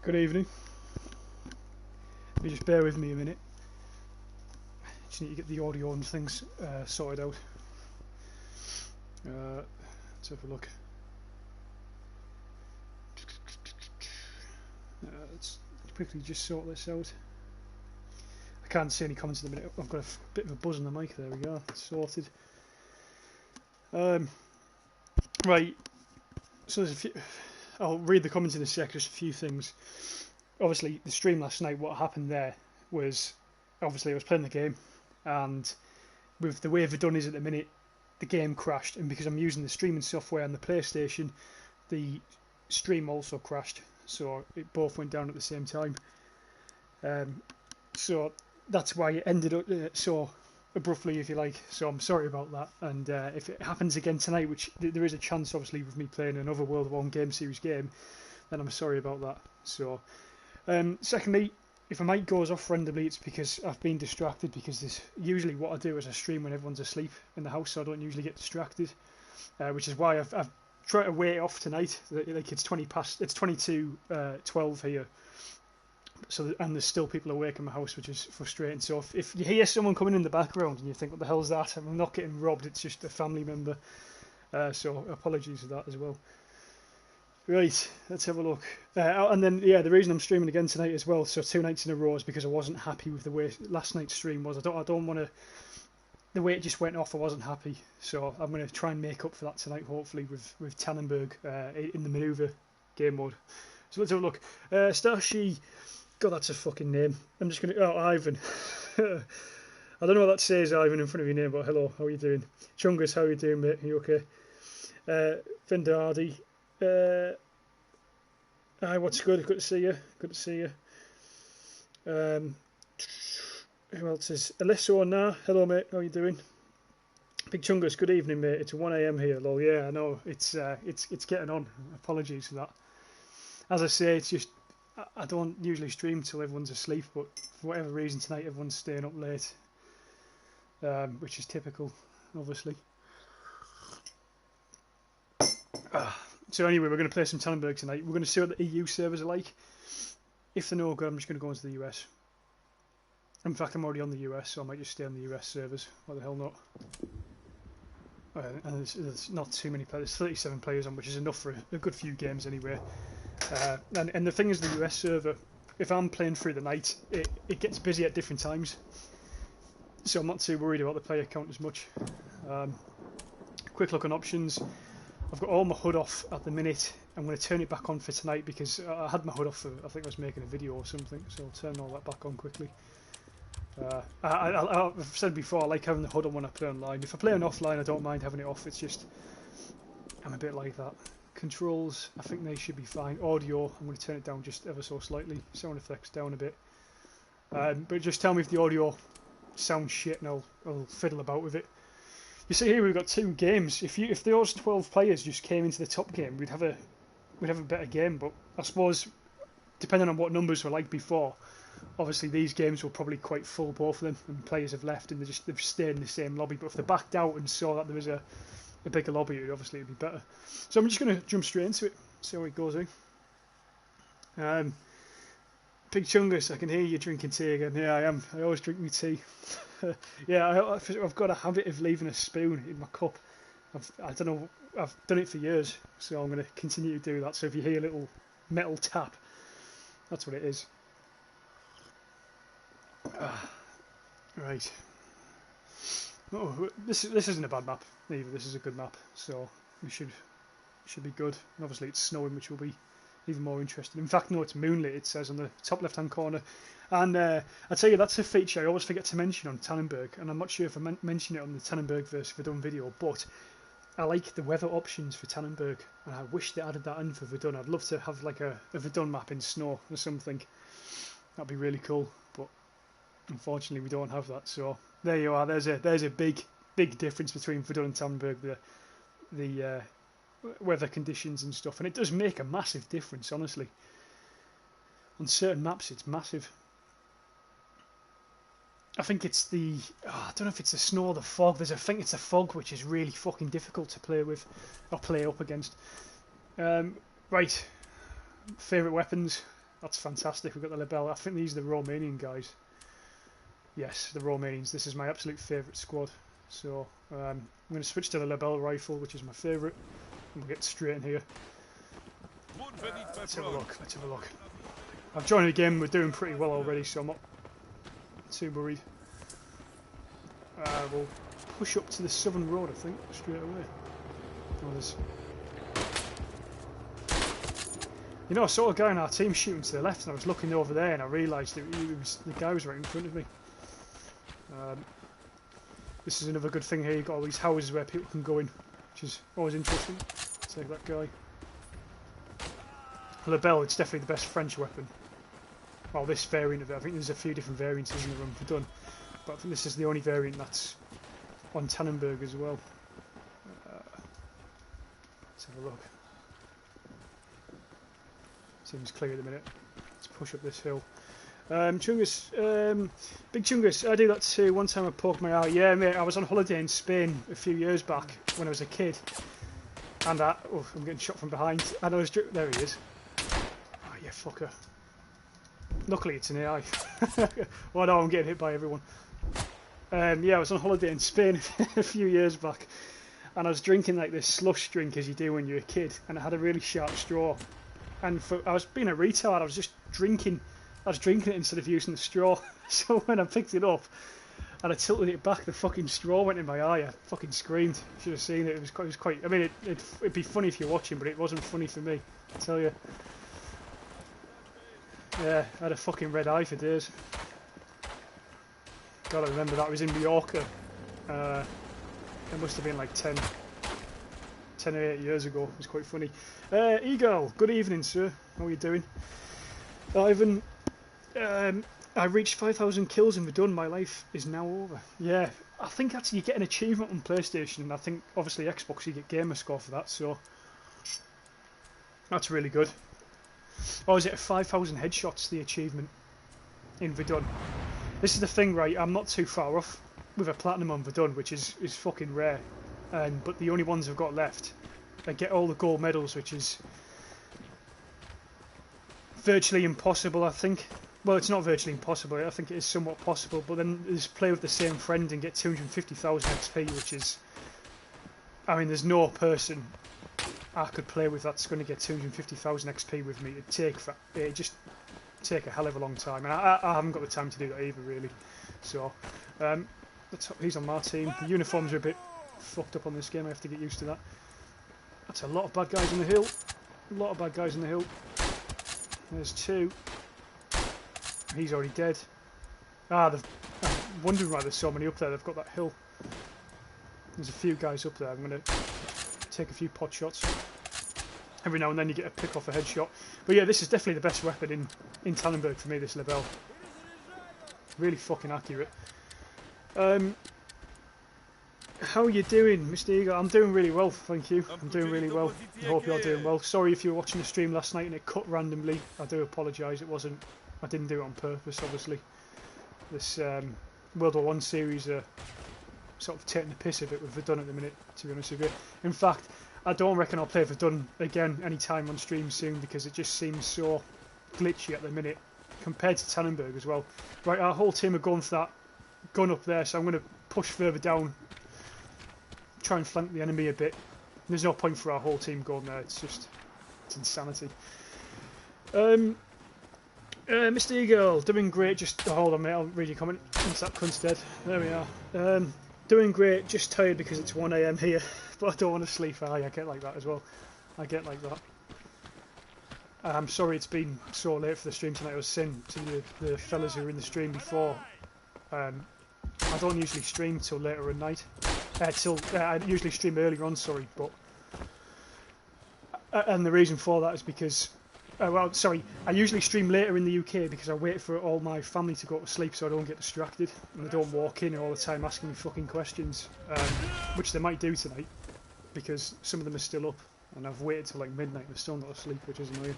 Good evening. You just bear with me a minute. Just need to get the audio and things sorted out. Let's have a look. Let's quickly just sort this out. I can't see any comments in a minute. I've got a bit of a buzz on the mic. There we go. It's sorted. Right. So there's a few. I'll read the comments in a sec. Just a few things. Obviously, the stream last night. What happened there was, obviously, I was playing the game, and with the way Verdun is at the minute, the game crashed. And because I'm using the streaming software on the PlayStation, the stream also crashed. So it both went down at the same time. So that's why it ended up so abruptly, if you like. So I'm sorry about that. And if it happens again tonight, which there is a chance, obviously, with me playing another World War I Game Series game, then I'm sorry about that. So, secondly, if a mic goes off randomly, it's because I've been distracted. Because this usually what I do is I stream when everyone's asleep in the house, so I don't usually get distracted. Which is why I've tried to wait off tonight. Like it's 22:12 here. So, and there's still people awake in my house, which is frustrating. So if you hear someone coming in the background and you think, what the hell's that? I'm not getting robbed, it's just a family member. So apologies for that as well. Right, let's have a look. And then, yeah, the reason I'm streaming again tonight as well, so 2 nights in a row, is because I wasn't happy with the way last night's stream was. I don't want to... The way it just went off, I wasn't happy. So I'm going to try and make up for that tonight, hopefully, with Tannenberg in the manoeuvre game mode. So let's have a look. Starshi... God, that's a fucking name. I'm just going to... Oh, Ivan. I don't know what that says, Ivan, in front of your name, but hello, how are you doing? Chungus, how are you doing, mate? Are you okay? Vendardi. Hi, what's good? Good to see you. Good to see you. Who else is... Alesso Na. Hello, mate. How are you doing? Big Chungus, good evening, mate. It's 1 AM here, lol. Yeah, I know. It's getting on. Apologies for that. As I say, it's just... I don't usually stream till everyone's asleep, but for whatever reason tonight everyone's staying up late, which is typical, obviously. So anyway, we're going to play some Tannenberg tonight. We're going to see what the EU servers are like. If they're no good, I'm just going to go into the US. In fact, I'm already on the US, so I might just stay on the US servers. Why the hell not? And there's not too many players. There's 37 players on, which is enough for a good few games anyway. And the thing is, the US server, if I'm playing through the night, it gets busy at different times. So I'm not too worried about the player count as much. Quick look on options. I've got all my HUD off at the minute. I'm going to turn it back on for tonight because I had my HUD off for, I think I was making a video or something. So I'll turn all that back on quickly. I've said before, I like having the HUD on when I play online. If I play on offline, I don't mind having it off. It's just, I'm a bit like that. Controls, I think they should be fine. Audio, I'm going to turn it down just ever so slightly. Sound effects down a bit. But just tell me if the audio sounds shit and I'll fiddle about with it. You see here we've got 2 games. If those 12 players just came into the top game, we'd have a better game. But I suppose, depending on what numbers were like before, obviously these games were probably quite full, both of them, and players have left and they've stayed in the same lobby. But if they backed out and saw that there was a bigger lobby, obviously it'd be better. So I'm just going to jump straight into it, see how it goes in. Big Chungus, I can hear you drinking tea again. Yeah, I am. I always drink my tea. Yeah, I've got a habit of leaving a spoon in my cup. I don't know, I've done it for years, so I'm going to continue to do that. So if you hear a little metal tap, that's what it is. Right. Oh, this isn't a bad map either. This is a good map, so we should be good. And obviously it's snowing, which will be even more interesting. In fact, no, it's moonlit. It says on the top left-hand corner. And I tell you, that's a feature I always forget to mention on Tannenberg, and I'm not sure if I mentioned it on the Tannenberg vs Verdun video, but I like the weather options for Tannenberg, and I wish they added that in for Verdun. I'd love to have like a Verdun map in snow or something. That'd be really cool, but unfortunately we don't have that. So there you are. There's a big difference between Verdun and Tannenberg. The weather conditions and stuff, and it does make a massive difference, honestly. On certain maps it's massive. I think it's I don't know if it's the snow or the fog. I think it's the fog, which is really fucking difficult to play with or play up against. Right, favourite weapons. That's fantastic. We've got the Lebel. I think these are the Romanian guys. Yes, the Romanians. This is my absolute favourite squad. So I'm going to switch to the Lebel rifle, which is my favourite. And we'll get straight in here. Let's have a look. Let's have a look. I've joined the game. We're doing pretty well already, so I'm not too worried. We'll push up to the southern road, I think, straight away. Oh, there's... You know, I saw a guy in our team shooting to the left, and I was looking over there, and I realised that the guy was right in front of me. This is another good thing here. You've got all these houses where people can go in, which is always interesting. Take that guy. Lebel, it's definitely the best French weapon. Well, this variant of it. I think there's a few different variants in the run for Verdun, but I think this is the only variant that's on Tannenberg as well. Let's have a look. Seems clear at the minute. Let's push up this hill. Chungus, Big Chungus, I do that too. One time I poked my eye. Yeah, mate, I was on holiday in Spain a few years back when I was a kid. And I'm getting shot from behind. And I was... There he is. Oh, you fucker. Luckily it's an AI. Oh no, I'm getting hit by everyone. Yeah, I was on holiday in Spain a few years back. And I was drinking like this slush drink as you do when you're a kid. And I had a really sharp straw. And I was being a retard, I was just drinking. I was drinking it instead of using the straw. So when I picked it up and I tilted it back, the fucking straw went in my eye. I fucking screamed. You should have seen it. It was quite. I mean, it'd be funny if you're watching, but it wasn't funny for me. I tell you. Yeah, I had a fucking red eye for days. God, I remember that. I was in Mallorca. It must have been like 10 or 8 years ago. It was quite funny. Eagle, good evening, sir. How are you doing? Ivan, I reached 5,000 kills in Verdun. My life is now over. Yeah, I think actually you get an achievement on PlayStation, and I think obviously Xbox you get gamer score for that, so that's really good. Or is it 5,000 headshots, the achievement in Verdun? This is the thing, right? I'm not too far off with a platinum on Verdun, which is fucking rare. But the only ones I've got left, I get all the gold medals, which is virtually impossible, I think. Well, it's not virtually impossible, I think it is somewhat possible, but then there's play with the same friend and get 250,000 XP, which is... I mean, there's no person I could play with that's going to get 250,000 XP with me. It'd just take a hell of a long time, and I haven't got the time to do that either, really. So, he's on my team. The uniforms are a bit fucked up on this game, I have to get used to that. That's a lot of bad guys on the hill. A lot of bad guys on the hill. There's two. He's already dead. I'm wondering why there's so many up there. They've got that hill. There's a few guys up there. I'm going to take a few pot shots. Every now and then you get a pick off a headshot. But yeah, this is definitely the best weapon in Tannenberg for me, this Lebel. Really fucking accurate. How are you doing, Mr. Eagle? I'm doing really well, thank you. I'm doing really well. I hope you're doing well. Sorry if you were watching the stream last night and it cut randomly. I do apologise. I didn't do it on purpose, obviously. This WW1 series are sort of taking the piss a bit with Verdun at the minute, to be honest with you. In fact, I don't reckon I'll play Verdun again anytime on stream soon because it just seems so glitchy at the minute compared to Tannenberg as well. Right, our whole team are going for that gun up there, so I'm going to push further down, try and flank the enemy a bit. There's no point for our whole team going there, it's insanity. Mr. Eagle, doing great, hold on mate, I'll read your comment once that cunt's dead. There we are. Doing great, just tired because it's 1 AM here, but I don't want to sleep. I get like that as well. I get like that. I'm sorry it's been so late for the stream tonight. I was saying to the fellas who were in the stream before, I don't usually stream till later at night. I usually stream earlier on, sorry, but... and the reason for that is because... I usually stream later in the UK because I wait for all my family to go to sleep so I don't get distracted and they don't walk in all the time asking me fucking questions, which they might do tonight because some of them are still up and I've waited till like midnight and they're still not asleep, which is annoying.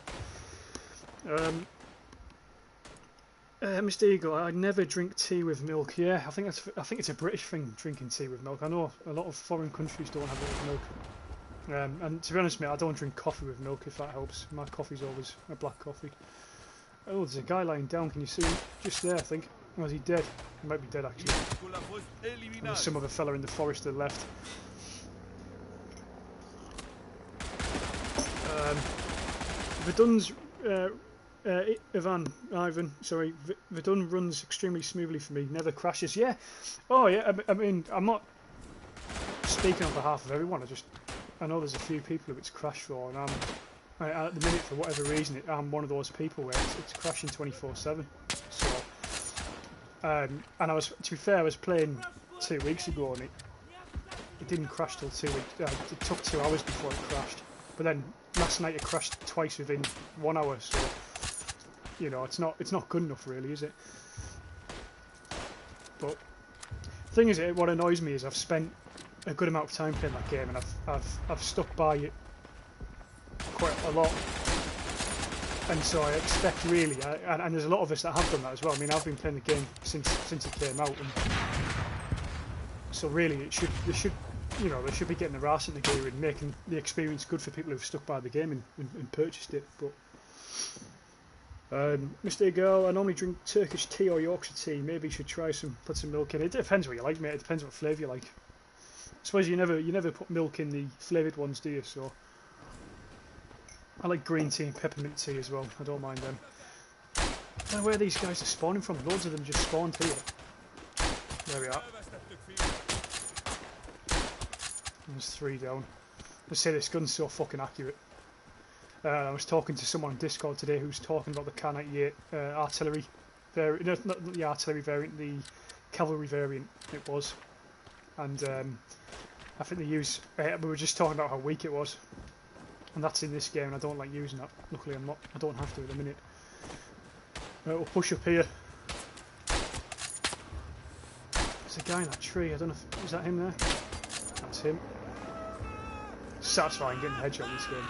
Mr. Eagle, I never drink tea with milk. Yeah, I think it's a British thing, drinking tea with milk. I know a lot of foreign countries don't have it with milk. And to be honest, mate, I don't drink coffee with milk, if that helps. My coffee's always a black coffee. Oh, there's a guy lying down. Can you see him? Just there, I think. Or is he dead? He might be dead, actually. And there's some other fella in the forest to the left. Verdun's... Ivan, sorry. Verdun runs extremely smoothly for me. Never crashes. Yeah. Oh, yeah. I mean, I'm not speaking on behalf of everyone. I know there's a few people who it's crashed for, and at the minute, for whatever reason, I'm one of those people where it's crashing 24/7. So, and to be fair, I was playing 2 weeks ago, and it didn't crash till 2 weeks. It took 2 hours before it crashed. But then last night it crashed twice within 1 hour. So, you know, it's not good enough, really, is it? But the thing is, what annoys me is I've spent a good amount of time playing that game, and I've stuck by it quite a lot, and so I expect really, and there's a lot of us that have done that as well. I mean, I've been playing the game since it came out, and so really they should be getting their arse in the gear and making the experience good for people who've stuck by the game and purchased it. But Mr. Girl, I normally drink Turkish tea or Yorkshire tea. Maybe you should put some milk in. It depends what you like, mate. It depends what flavour you like. I suppose you never put milk in the flavoured ones, do you? So I like green tea and peppermint tea as well. I don't mind them. I don't know where these guys are spawning from. Loads of them just spawned here. There we are. There's 3 down. Let's say this gun's so fucking accurate. I was talking to someone on Discord today who's talking about the Kar 98 artillery variant, not the artillery variant, the cavalry variant it was, and I think they use. We were just talking about how weak it was, and that's in this game, and I don't like using that. Luckily, I don't have to at the minute. We'll push up here. There's a guy in that tree. I don't know if is that him there. That's him. Satisfying getting a headshot in this game.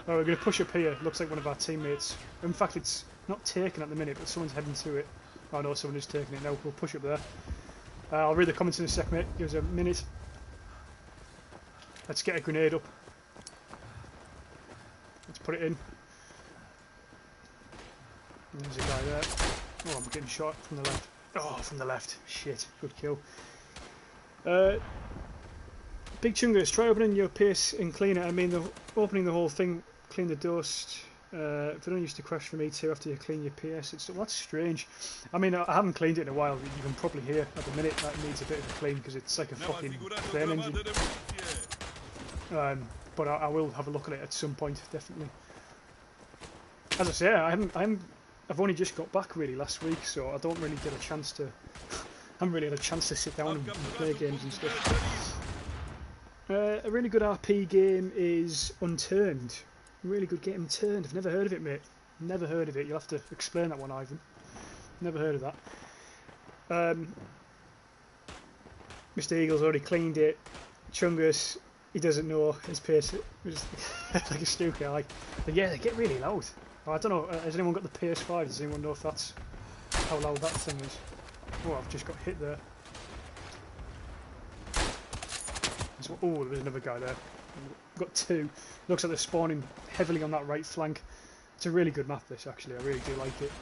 Oh, we're going to push up here. Looks like one of our teammates. In fact, it's not taken at the minute, but someone's heading to it. Oh no, someone is taking it now. We'll push up there. I'll read the comments in a sec, mate. Give us a minute. Let's get a grenade up. Let's put it in. There's a guy there. Oh, I'm getting shot from the left. Oh, from the left. Shit. Good kill. Big Chungus, try opening your PS in cleaner. I mean, opening the whole thing, clean the dust. Verdun used to crash for me too after you clean your PS. Well, that's strange. I mean, I haven't cleaned it in a while. You can probably hear at the minute that it needs a bit of a clean because it's like a fucking plane engine. But I will have a look at it at some point, definitely. As I say, I've only just got back really last week, so I don't really get a chance to. I haven't really had a chance to sit down and play games and stuff. A really good RP game is Unturned. Really good game, Unturned. I've never heard of it, mate. Never heard of it. You'll have to explain that one, Ivan. Never heard of that. Mr. Eagle's already cleaned it. Chungus, he doesn't know his pace. It's like a snooker. But yeah, they get really loud. I don't know. Has anyone got the PS5? Does anyone know if that's how loud that thing is? Oh, I've just got hit there. Oh, there's another guy there. I've got 2. Looks like they're spawning heavily on that right flank. It's a really good map, this, actually. I really do like it.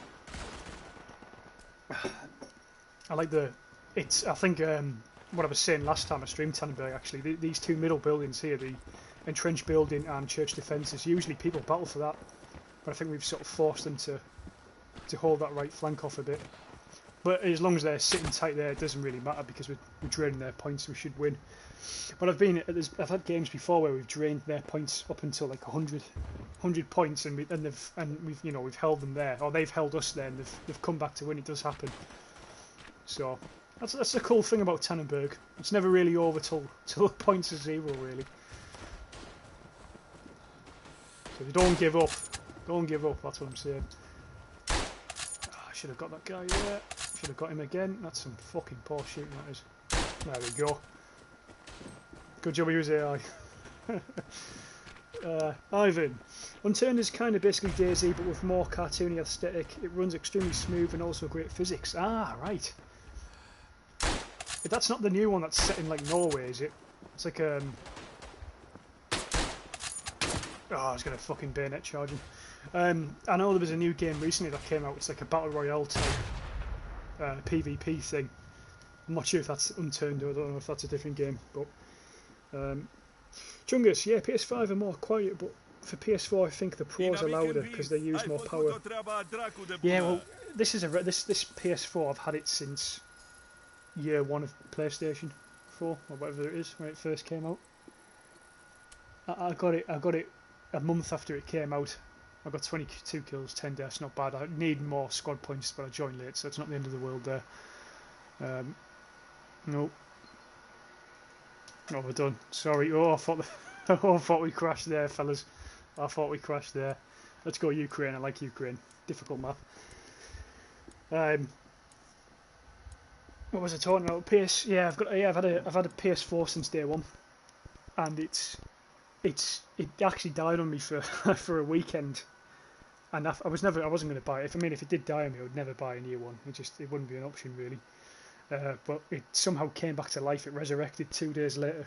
I like I think what I was saying last time I streamed Tannenberg, actually, these 2 middle buildings here, the entrenched building and church defences, usually people battle for that. But I think we've sort of forced them to hold that right flank off a bit. But as long as they're sitting tight there, it doesn't really matter because we're draining their points, so we should win. But I've had games before where we've drained their points up until like 100 points, and we've held them there, or they've held us there, and they've come back to win. It does happen. So that's the cool thing about Tannenberg. It's never really over till the points are 0, really. So you don't give up. Don't give up. That's what I'm saying. I should have got that guy there. Should have got him again. That's some fucking poor shooting, that is. There we go. Good job he was AI. Ivan. Unturned is kind of basically DayZ, but with more cartoony aesthetic. It runs extremely smooth and also great physics. Ah, right. But that's not the new one that's set in like Norway, is it? It's like Oh, I was going to fucking bayonet charge him. I know there was a new game recently that came out. It's like a battle royale type PvP thing. I'm not sure if that's Unturned or I don't know if that's a different game. But Chungus, yeah, PS5 are more quiet, but for PS4 I think the pros are louder because they use more power. Yeah, well, this is this PS4 I've had it since year one of PlayStation 4 or whatever it is when it first came out. I got it a month after it came out. I got 22 kills, 10 deaths, not bad. I need more squad points, but I joined late, so it's not the end of the world there. No, we're done. Sorry. Oh, I thought we crashed there, fellas. I thought we crashed there. Let's go Ukraine. I like Ukraine. Difficult map. What was I talking about? Yeah, I've had a PS4 since day one, and it actually died on me for for a weekend, and I wasn't going to buy it. If it did die on me, I would never buy a new one. It wouldn't be an option really. But it somehow came back to life. It resurrected 2 days later.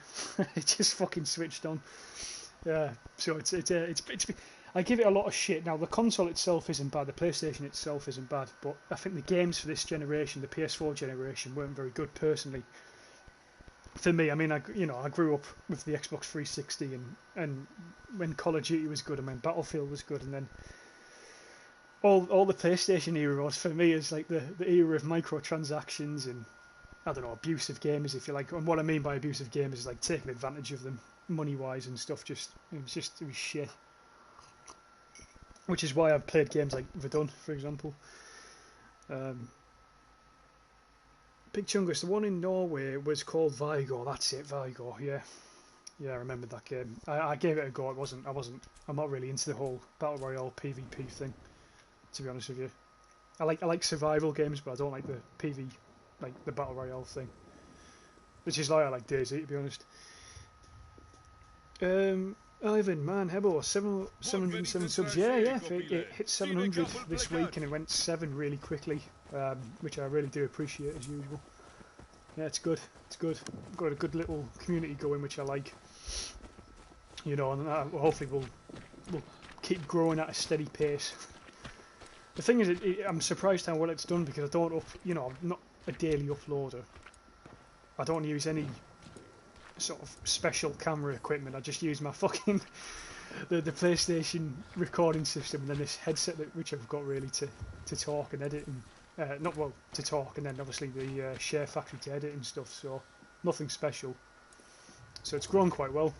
It just fucking switched on. So it's I give it a lot of shit. Now the console itself isn't bad. The PlayStation itself isn't bad. But I think the games for this generation, the PS4 generation, weren't very good personally. For me, I mean, I grew up with the Xbox 360, and when Call of Duty was good, and when Battlefield was good, and then all the PlayStation era was for me is like the era of microtransactions and I don't know, abusive gamers, if you like. And what I mean by abusive gamers is like taking advantage of them money wise and stuff. It was shit. Which is why I've played games like Verdun, for example. Big Chungus, the one in Norway was called Vigor. That's it, Vigor. Yeah, I remember that game. I gave it a go. I'm not really into the whole battle royale PvP thing, to be honest with you. I like survival games, but I don't like the PV, like the battle royale thing. Which is why I like DayZ, to be honest. Ivan, man, Hebo, 707 subs. Yeah, it hit 700 this week, and it went 7 really quickly, which I really do appreciate as usual. Yeah, it's good. Got a good little community going, which I like. You know, and hopefully we'll keep growing at a steady pace. The thing is, I'm surprised how well it's done because I don't I'm not a daily uploader. I don't use any sort of special camera equipment. I just use my fucking the PlayStation recording system and then this headset which I've got really to talk and edit and to talk, and then obviously the Share Factory to edit and stuff. So nothing special. So it's grown quite well.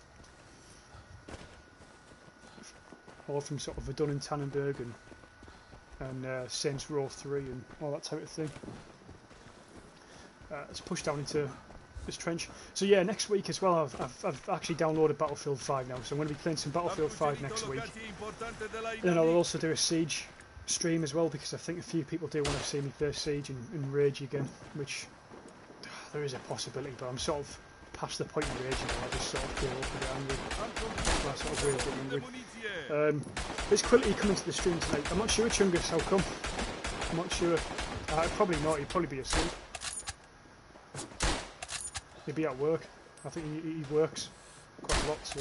All from sort of Verdun and Tannenberg and Saints Row 3 and all that type of thing. Let's push down into this trench. So yeah, next week as well, I've actually downloaded Battlefield 5 now, so I'm going to be playing some Battlefield 5 next week. And then I'll also do a Siege stream as well, because I think a few people do want to see me play Siege and Rage again, which there is a possibility, but I'm sort of past the point of raging now. I just sort of feel up and get angry. I sort of really get angry. Is Quilty coming to the stream tonight? I'm not sure, Chungus, how come? I'm not sure. Probably not, he'd probably be asleep. He'd be at work. I think he works quite a lot, so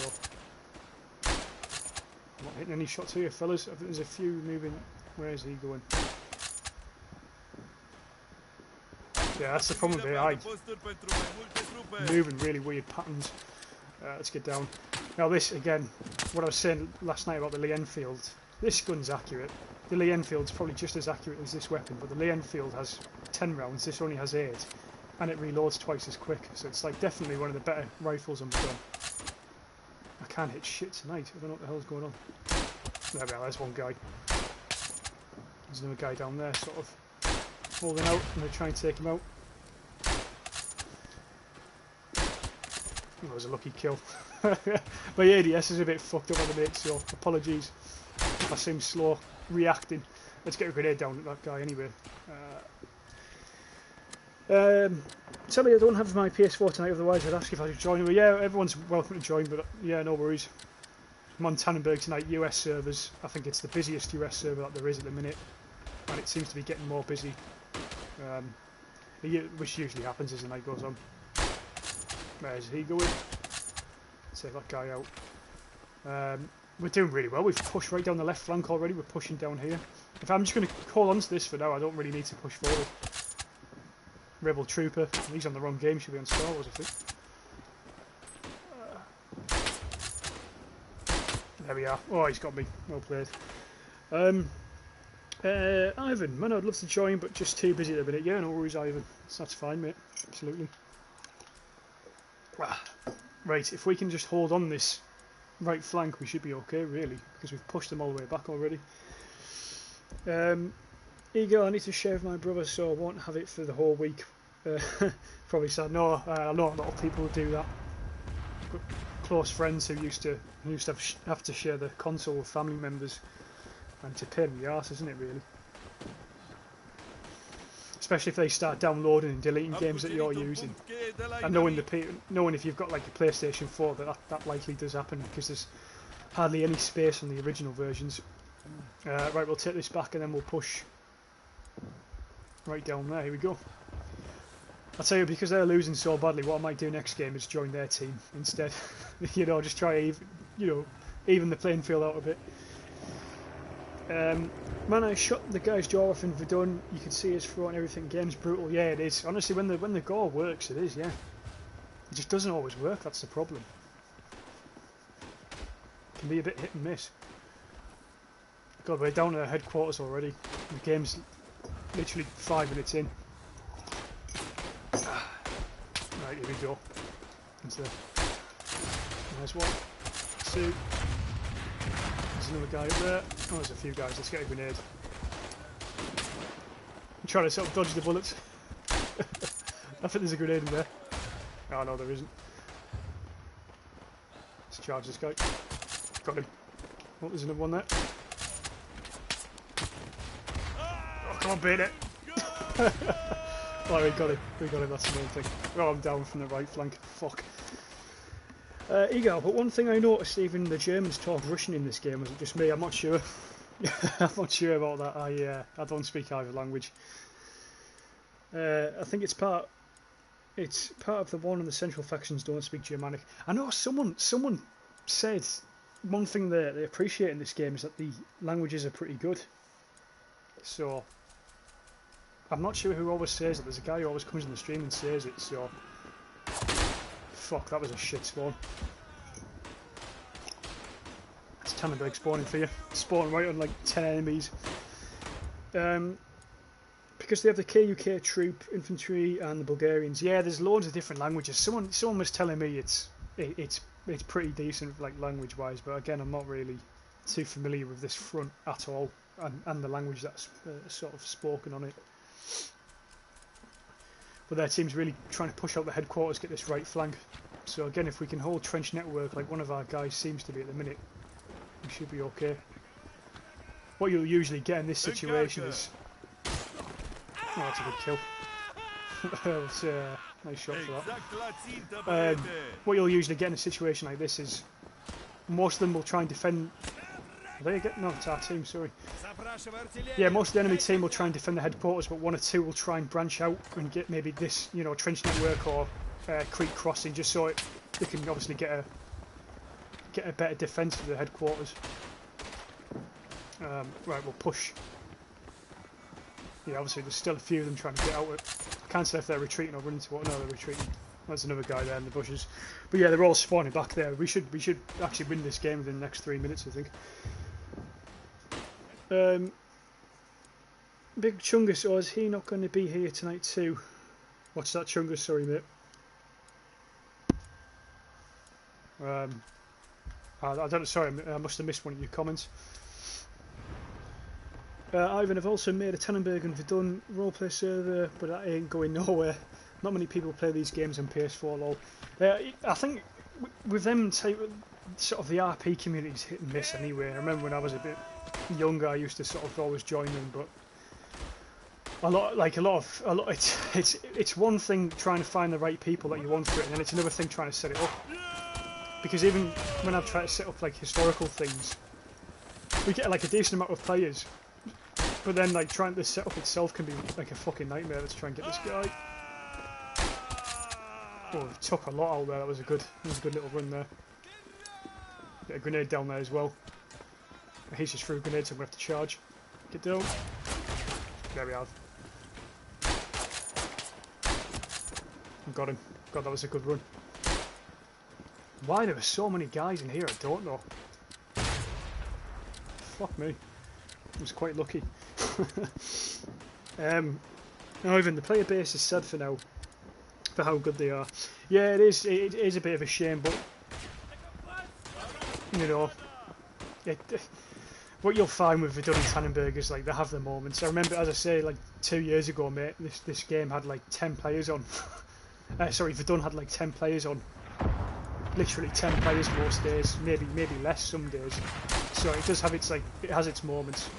I'm not hitting any shots here, fellas. I think there's a few moving. Where is he going? Yeah, that's the problem with AI. Moving really weird patterns. Let's get down. Now this, again, what I was saying last night about the Lee Enfield. This gun's accurate. The Lee Enfield's probably just as accurate as this weapon, but the Lee Enfield has 10 rounds, this only has 8. And it reloads twice as quick, so it's like definitely one of the better rifles on the gun. I can't hit shit tonight. I don't know what the hell's going on. There we are, there's one guy. There's another guy down there, sort of holding out. I'm going to try and take him out. That was a lucky kill. My ADS is a bit fucked up on the mate, so apologies if I seem slow reacting. Let's get a grenade down at that guy anyway. Sadly I don't have my PS4 tonight, otherwise I'd ask if I should join. But yeah, everyone's welcome to join, but yeah, no worries. I'm on Tannenberg tonight, US servers. I think it's the busiest US server that there is at the minute, and it seems to be getting more busy, which usually happens as the night goes on. Where's he going? Take that guy out. we're doing really well. We've pushed right down the left flank already. We're pushing down here. If I'm just going to hold on to this for now, I don't really need to push forward. Rebel Trooper. He's on the wrong game. Should be on Star Wars, I think. There we are. Oh, he's got me. Well played. Ivan, man, I'd love to join, but just too busy at the minute. Yeah, no worries, Ivan. That's fine, mate. Absolutely. Right, if we can just hold on this right flank, we should be okay, really, because we've pushed them all the way back already. Eagle, I need to share with my brother, so I won't have it for the whole week. Probably sad. No, I know a lot of people do that. Got close friends who used to have to share the console with family members, and to pain in the arse, isn't it, really? Especially if they start downloading and deleting games that you're using, and knowing if you've got like a PlayStation 4 that likely does happen, because there's hardly any space on the original versions. Right, we'll take this back and then we'll push right down there. Here we go. I'll tell you, because they're losing so badly, what I might do next game is join their team instead. You know, just try even the playing field out a bit. Man, I shot the guy's jaw off in Verdun. You can see his throat and everything. Game's brutal. Yeah, it is. Honestly, when the gore works, it is. Yeah, it just doesn't always work. That's the problem. It can be a bit hit and miss. God, we're down to the headquarters already. The game's literally 5 minutes in. Right, here we go. Into there's one, two. There's another guy up there. Oh, there's a few guys. Let's get a grenade. I'm trying to sort of dodge the bullets. I think there's a grenade in there. Oh no, there isn't. Let's charge this guy. Got him. Oh, there's another one there. Oh, come on, beat it. Oh, we got him. We got him. That's the main thing. Oh, I'm down from the right flank. Fuck. Ego, but one thing I noticed, even the Germans talk Russian in this game. Was it just me? I'm not sure. I'm not sure about that. I don't speak either language. I think it's part of the one and the central factions don't speak Germanic. I know someone said one thing they appreciate in this game is that the languages are pretty good. So I'm not sure who always says it. There's a guy who always comes in the stream and says it. So fuck, that was a shit spawn. That's Tannenberg spawning for you. Spawning right on like 10 enemies. Because they have the KUK troop, infantry, and the Bulgarians. Yeah, there's loads of different languages. Someone was telling me it's pretty decent, like language-wise. But again, I'm not really too familiar with this front at all, and the language that's sort of spoken on it. But their team's really trying to push out the headquarters, get this right flank. So again, if we can hold trench network like one of our guys seems to be at the minute, we should be okay. What you'll usually get in this situation is... Oh, that's a good kill. That's a nice shot for that. What you'll usually get in a situation like this is most of them will try and defend... There you go. No, it's our team, sorry. Yeah, most of the enemy team will try and defend the headquarters, but one or two will try and branch out and get maybe this, trench network or creek crossing, just so they can obviously get a better defence for the headquarters. Right, we'll push. Yeah, obviously there's still a few of them trying to get out. I can't say if they're retreating or running to what. No, they're retreating. There's another guy there in the bushes. But yeah, they're all spawning back there. We should actually win this game within the next 3 minutes, I think. Big Chungus, or is he not going to be here tonight too? What's that, Chungus? Sorry, mate. I don't know. Sorry, I must have missed one of your comments. Ivan, I've also made a Tannenberg and Verdun roleplay server, but that ain't going nowhere. Not many people play these games on PS4, lol. I think with them sort of the RP community's hit and miss anyway. I remember when I was a bit younger, I used to sort of always join them, but it's one thing trying to find the right people that you want for it, and then it's another thing trying to set it up. Because even when I've tried to set up like historical things, we get like a decent amount of players, but then like trying to set up itself can be like a fucking nightmare. Let's try and get this guy. Oh, we took a lot out there. That was a good little run there. Get a grenade down there as well. He's just threw grenades, so I'm going to have to charge. Get down. There we are. Got him. God, that was a good run. Why there were so many guys in here, I don't know. Fuck me. I was quite lucky. Now even the player base is sad for now, for how good they are. Yeah, it is a bit of a shame, but you know, what you'll find with Verdun and Tannenberg is like they have their moments. I remember, as I say, like 2 years ago, mate, this game had like 10 players on. Sorry, Verdun had like 10 players on. Literally 10 players most days, maybe less some days. So it does have its it has its moments.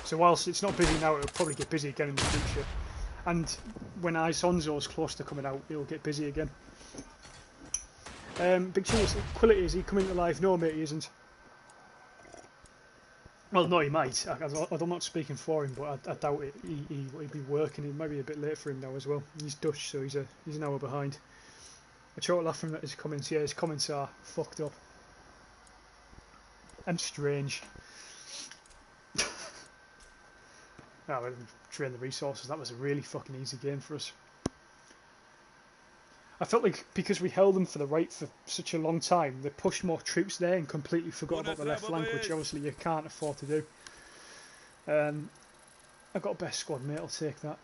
So whilst it's not busy now, it'll probably get busy again in the future. And when Isonzo's close to coming out, it'll get busy again. Big Chungus, Quility, is he coming to live? No, mate, he isn't. Well, no, he might. I'm not speaking for him, but I doubt it. He'd be working. It might be a bit late for him now as well. He's Dutch, so he's an hour behind. I try to laugh from his comments. Yeah, his comments are fucked up and strange. Oh, we drain the resources. That was a really fucking easy game for us. I felt like because we held them for the right for such a long time, they pushed more troops there and completely forgot about the left flank, which obviously you can't afford to do. I got best squad, mate. I'll take that.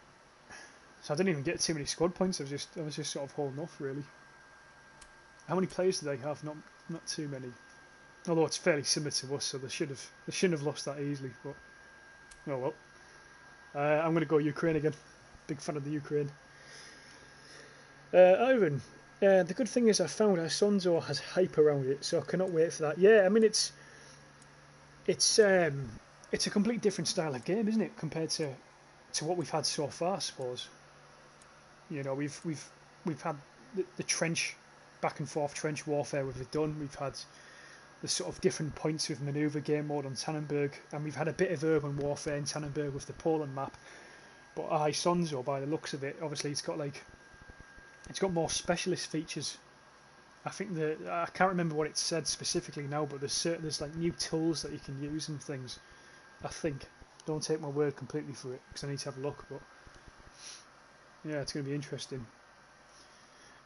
So I didn't even get too many squad points. I was just sort of holding off, really. How many players do they have? Not too many. Although it's fairly similar to us, so they shouldn't have lost that easily. But oh well. I'm going to go Ukraine again. Big fan of the Ukraine. Ivan, the good thing is I found Isonzo has hype around it, so I cannot wait for that. Yeah, I mean it's a completely different style of game, isn't it, compared to what we've had so far, I suppose. You know, we've had the trench, back and forth trench warfare with Verdun. We've had the sort of different points with manoeuvre game mode on Tannenberg, and we've had a bit of urban warfare in Tannenberg with the Poland map. But Isonzo, by the looks of it, obviously it's got more specialist features. I think I can't remember what it said specifically now, but there's like new tools that you can use and things. I think. Don't take my word completely for it, because I need to have a look. But yeah, it's going to be interesting.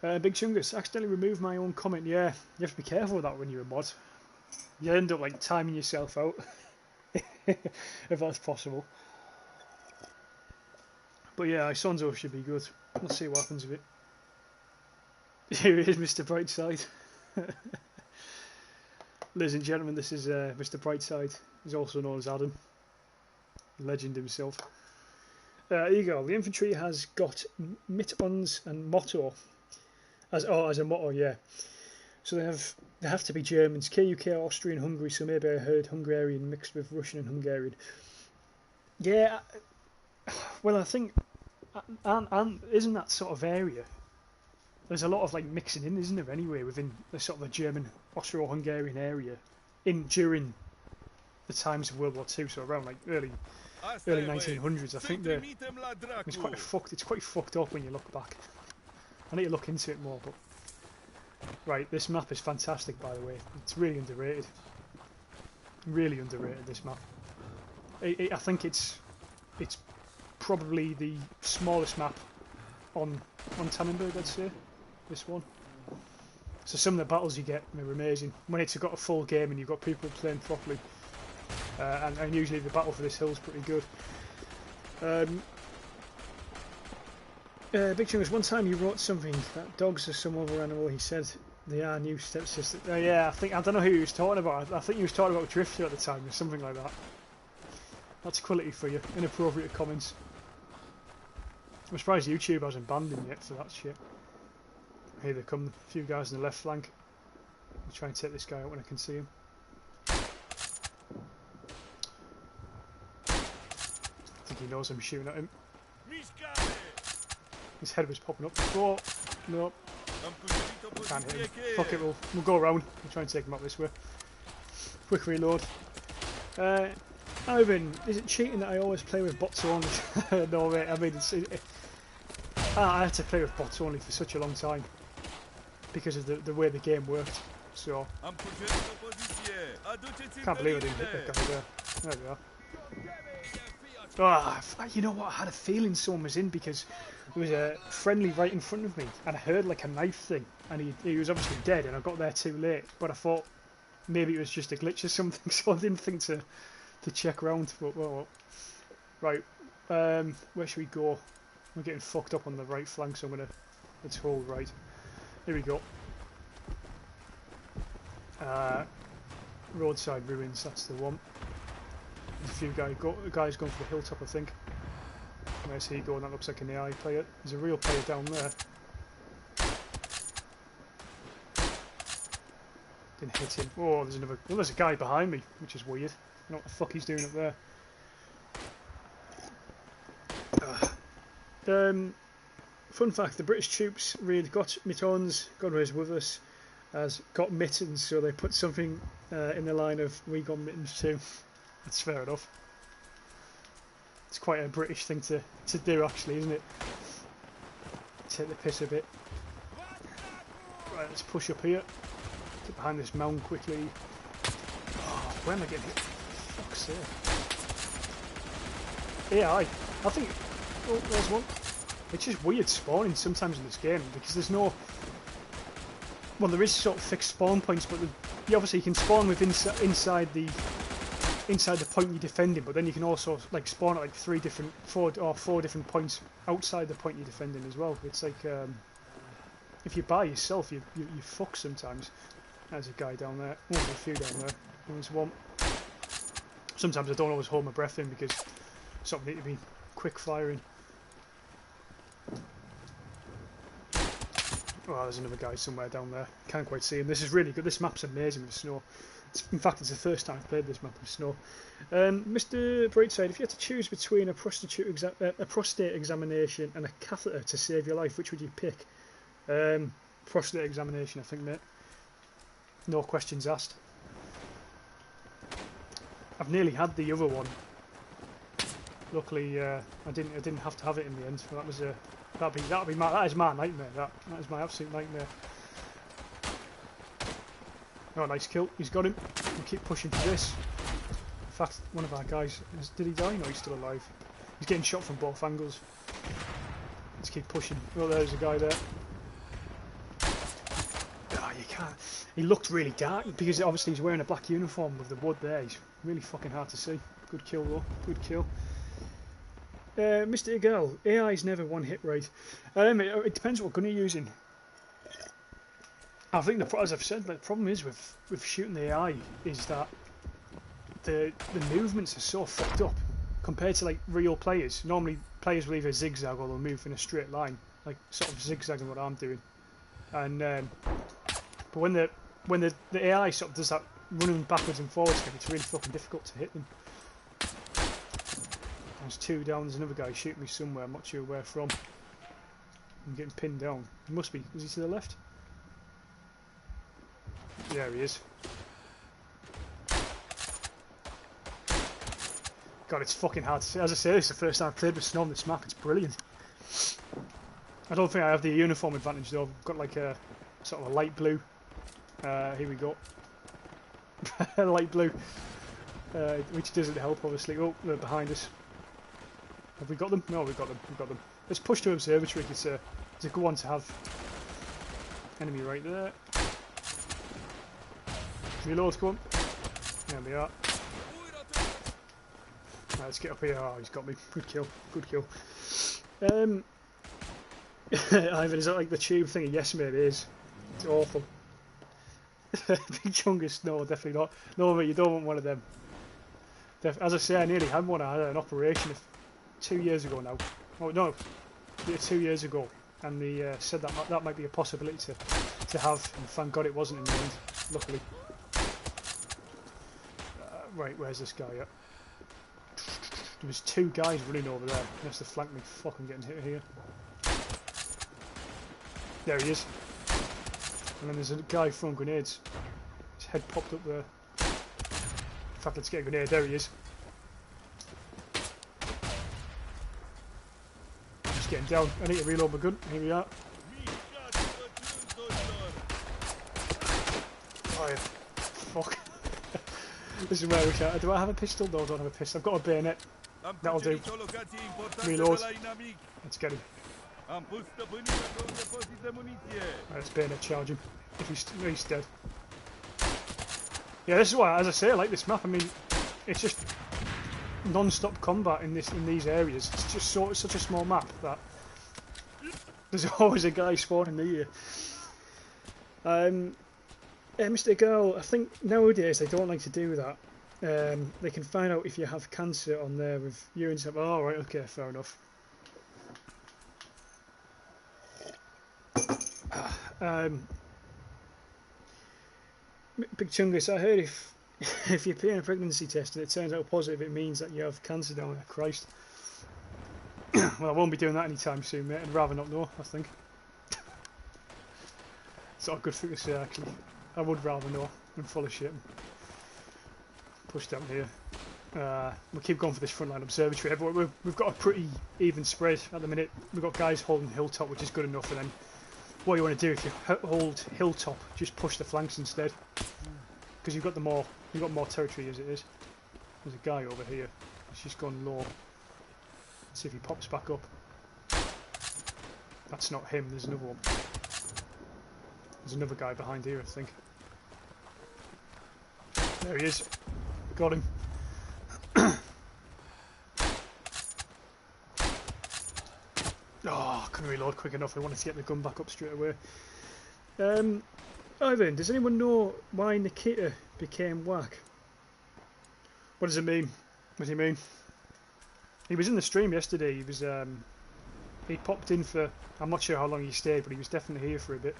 Big Chungus, accidentally removed my own comment. Yeah, you have to be careful with that when you're a mod. You end up like timing yourself out, if that's possible. But yeah, Isonzo should be good. Let's see what happens with it. Here is Mr. Brightside. Ladies and gentlemen, this is Mr. Brightside. He's also known as Adam. Legend himself. Here you go. The infantry has got mittons and motto. As a motto, yeah. So they have to be Germans. KUK, Austrian, Hungary. So maybe I heard Hungarian mixed with Russian and Hungarian. Yeah. Well, I think, and isn't that sort of area? There's a lot of like mixing in, isn't there? Anyway, within the sort of the German, Austro-Hungarian area, during the times of World War II, so around like early 1900s. I think it's quite fucked up when you look back. I need to look into it more, but right, this map is fantastic, by the way. It's really underrated. Really underrated, this map. I think it's probably the smallest map on Tannenberg, I'd say. This one. So some of the battles you get are amazing. When it's got a full game and you've got people playing properly. And usually the battle for this hill is pretty good. Big Chungus, one time you wrote something that dogs are some other animal. He said they are new stepsisters. Yeah, I don't know who he was talking about. I think he was talking about Drifter at the time or something like that. That's quality for you. Inappropriate comments. I'm surprised YouTube hasn't banned him yet for that shit. Here they come, a few guys on the left flank. I'll try and take this guy out when I can see him. I think he knows I'm shooting at him. His head was popping up before. Nope. Can't hit him. Fuck it, we'll go around. We'll try and take him up this way. Quick reload. Ivan, is it cheating that I always play with bots only? No, mate, I mean, I had to play with bots only for such a long time because of the way the game worked. So, can't believe I didn't hit that guy there. There we are. Ah, you know what? I had a feeling someone was in because there was a friendly right in front of me, and I heard like a knife thing, and he was obviously dead, and I got there too late. But I thought maybe it was just a glitch or something, so I didn't think to check around. But well. Right, where should we go? We're getting fucked up on the right flank, so let's hold right. Here we go. Roadside ruins, that's the one. There's a few guys going for the hilltop, I think. Where's he going? That looks like an AI player. There's a real player down there. Didn't hit him. Oh, there's another. Well, there's a guy behind me, which is weird. I don't know what the fuck he's doing up there. Fun fact: the British troops really got mittens. God was with us, has got mittens, so they put something in the line of "we got mittens too." That's fair enough. It's quite a British thing to do, actually, isn't it? Take the piss a bit. Right, let's push up here. Get behind this mound quickly. Oh, where am I getting hit? Fuck's sake. AI. I think. Oh, there's one. It's just weird spawning sometimes in this game because there's no. Well, there is sort of fixed spawn points, but you obviously can spawn with inside the point you're defending, but then you can also like spawn at like four different points outside the point you're defending as well. It's like if you're by yourself, you fuck sometimes. There's a guy down there. Oh, there's a few down there. There's one. Sometimes I don't always hold my breath in because something need to be quick firing. Oh, there's another guy somewhere down there. Can't quite see him. This is really good. This map's amazing with snow. In fact, it's the first time I've played this map with snow. Mr. Brightside, if you had to choose between a prostate examination and a catheter to save your life, which would you pick? Prostate examination, I think, mate. No questions asked. I've nearly had the other one. Luckily, I didn't have to have it in the end. That was that is my nightmare. That is my absolute nightmare. Oh, nice kill. He's got him. We'll keep pushing to this. In fact, one of our guys, did he die? No, he's still alive. He's getting shot from both angles. Let's keep pushing. Oh, there's a guy there. Oh, you can't. He looked really dark because obviously he's wearing a black uniform with the wood there. He's really fucking hard to see. Good kill though. Good kill. Mr. Egal, AI is never one hit rate. It depends what gun you're using. I think, as I've said, the problem is with shooting the AI is that the movements are so fucked up compared to like real players. Normally, players will either zigzag or they'll move in a straight line, like sort of zigzagging what I'm doing. And but when the AI sort of does that running backwards and forwards thing, it's really fucking difficult to hit them. There's two down. There's another guy shooting me somewhere. I'm not sure where from. I'm getting pinned down. He must be. Is he to the left? There he is. God, it's fucking hard to see. As I say, this is the first time I've played with snow on this map. It's brilliant. I don't think I have the uniform advantage though. I've got like a sort of a light blue. Here we go. Light blue. Which doesn't help, obviously. Oh, they're behind us. Have we got them? No, we've got them. We've got them. Let's push to observatory. It's a good one to have. Enemy right there. Reload, come on. There we are. Right, let's get up here. Oh, he's got me. Good kill. Good kill. Ivan, is that like the tube thing? Yes, mate, it is. It's awful. Big chungus? No, definitely not. No, but you don't want one of them. As I say, I nearly had one. I had an operation 2 years ago now. Oh no, yeah, 2 years ago, and they said that might be a possibility to have. And thank God it wasn't in the end. Luckily. Right, where's this guy at? There was two guys running over there. He has to flank me. Fucking getting hit here. There he is. And then there's a guy throwing grenades. His head popped up there. In fact, let's get a grenade. There he is. Just getting down. I need to reload my gun. Here we are. Oh, yeah. Fuck. This is where we can. Do I have a pistol? No, I don't have a pistol. I've got a bayonet. That'll do. Reload. Let's get him. Right, let's bayonet charge him. If he's dead. Yeah, this is why, as I say, I like this map. I mean, it's just non-stop combat in these areas. It's just such a small map that there's always a guy spawning near you. Mr. Girl, I think nowadays they don't like to do that. They can find out if you have cancer on there with urine sample. Oh, right, okay, fair enough. Big Chungus, I heard if you're paying a pregnancy test and it turns out positive, it means that you have cancer down there. Christ. Well, I won't be doing that anytime soon, mate. I'd rather not know, I think. It's not a good thing to say, actually. I would rather know. I'm full of shit. Push down here. We'll keep going for this frontline observatory. We've got a pretty even spread at the minute. We've got guys holding hilltop, which is good enough, and then what you want to do if you hold hilltop, just push the flanks instead, because you've got more territory as it is. There's a guy over here. He's just gone low. Let's see if he pops back up. That's not him. There's another one. There's another guy behind here, I think. There he is. Got him. Oh, I couldn't reload quick enough. I wanted to get the gun back up straight away. Ivan, does anyone know why Nikita became whack? What does it mean? What do you mean? He was in the stream yesterday. He was he popped in for, I'm not sure how long he stayed, but he was definitely here for a bit.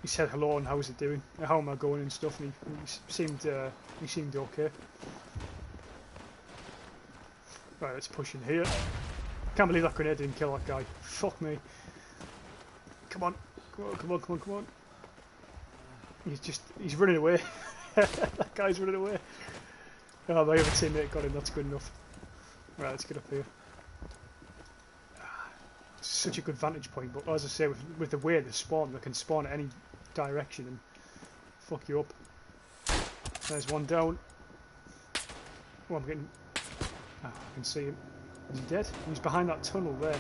He said hello and how's it doing? How am I going and stuff, and he seemed okay. Right, let's push in here. Can't believe that grenade didn't kill that guy. Fuck me. Come on. Come on. He's running away. That guy's running away. Oh, my other teammate got him, that's good enough. Right, let's get up here. It's such a good vantage point, but as I say, with the way they spawn, they can spawn at any direction and fuck you up. There's one down. Oh, I'm getting... Oh, I can see him. Is he dead? He's behind that tunnel there.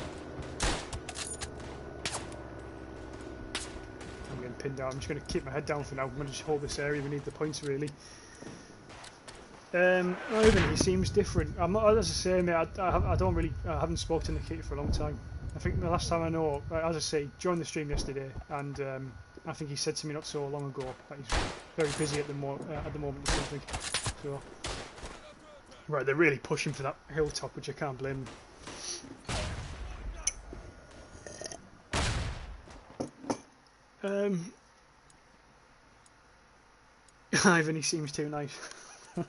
I'm getting pinned down. I'm just going to keep my head down for now. I'm going to just hold this area. We need the points, really. Ivan, he seems different. I'm not, as I say, mate, I haven't spoken to Nikita for a long time. I think the last time I know, as I say, joined the stream yesterday, and I think he said to me not so long ago that he's very busy at the moment or something. So, right, they're really pushing for that hilltop, which I can't blame them. Ivan, he seems too nice. I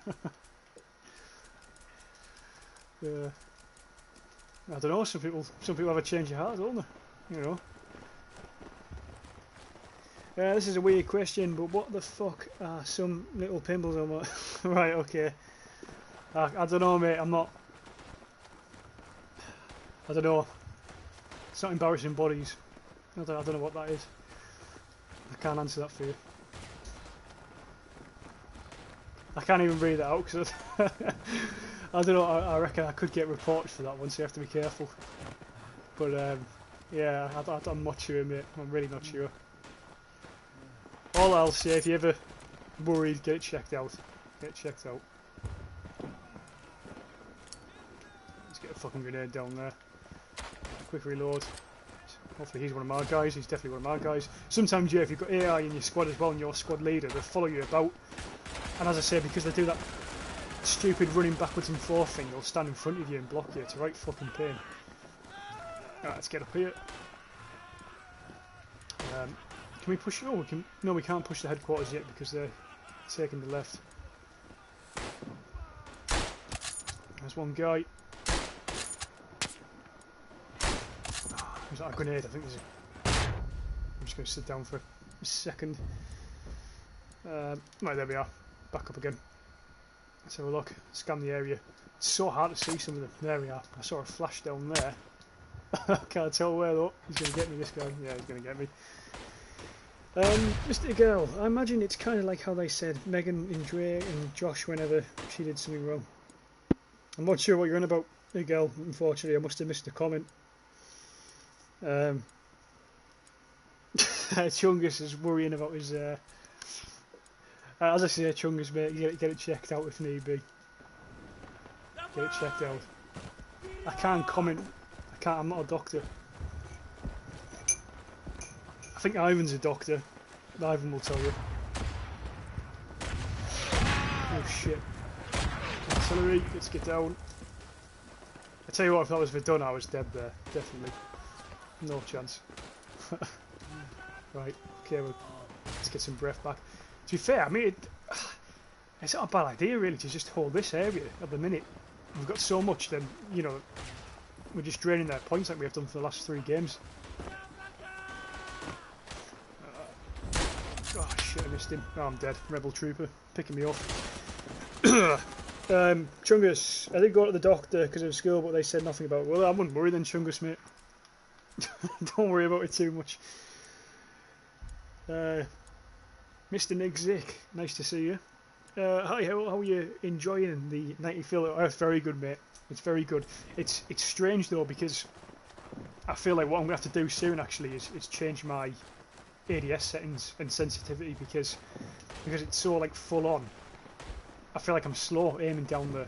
don't know. Some people have a change of heart, don't they? You know. This is a weird question, but what the fuck are some little pimples on my... Right, okay. I don't know, mate. I'm not... I don't know. It's not embarrassing bodies. I don't know what that is. I can't answer that for you. I can't even read that out because I don't know. I reckon I could get reported for that one, so you have to be careful. But yeah, I'm not sure, mate. I'm really not sure. All I'll say, if you're ever worried, get it checked out. Get it checked out. Let's get a fucking grenade down there. Quick reload. Hopefully he's one of my guys. He's definitely one of my guys. Sometimes, yeah, if you've got AI in your squad as well and you're a squad leader, they'll follow you about. And as I say, because they do that stupid running backwards and forth thing, they'll stand in front of you and block you. It's a right fucking pain. Alright, let's get up here. Can we push? Oh, we can. No, we can't push the headquarters yet because they're taking the left. There's one guy. Is that a grenade? I think there's a... I'm just going to sit down for a second. Right, there we are. Back up again. Let's have a look. Scan the area. It's so hard to see some of them. There we are. I saw a flash down there. I can't tell where though. He's going to get me, this guy. Yeah, he's going to get me. Mr. Girl, I imagine it's kind of like how they said Megan and Dre and Josh whenever she did something wrong. I'm not sure what you're on about, Girl. Unfortunately, I must have missed a comment. Chungus is worrying about his. As I say, Chungus, mate, get it checked out if need be. Get it checked out. I can't comment. I can't. I'm not a doctor. I think Ivan's a doctor. Ivan will tell you. Oh shit! Artillery. Let's get down. I tell you what, if that was Verdun, I was dead there. Definitely. No chance. Right. Okay. Well, let's get some breath back. To be fair, I mean, it's not a bad idea really to just hold this area at the minute. We've got so much, then you know we're just draining their points like we have done for the last 3 games. Oh shit! I missed him. Oh, I'm dead. Rebel trooper picking me off. Chungus, I did go to the doctor because of school, but they said nothing about it. Well, I wouldn't worry then, Chungus, mate. Don't worry about it too much. Mr. Nick Zick, nice to see you. Hi, how are you enjoying the 90 feel? Oh, it's very good, mate. It's very good. It's strange though because I feel like what I'm gonna have to do soon actually is change my ADS settings and sensitivity because it's so like full on. I feel like I'm slow aiming down the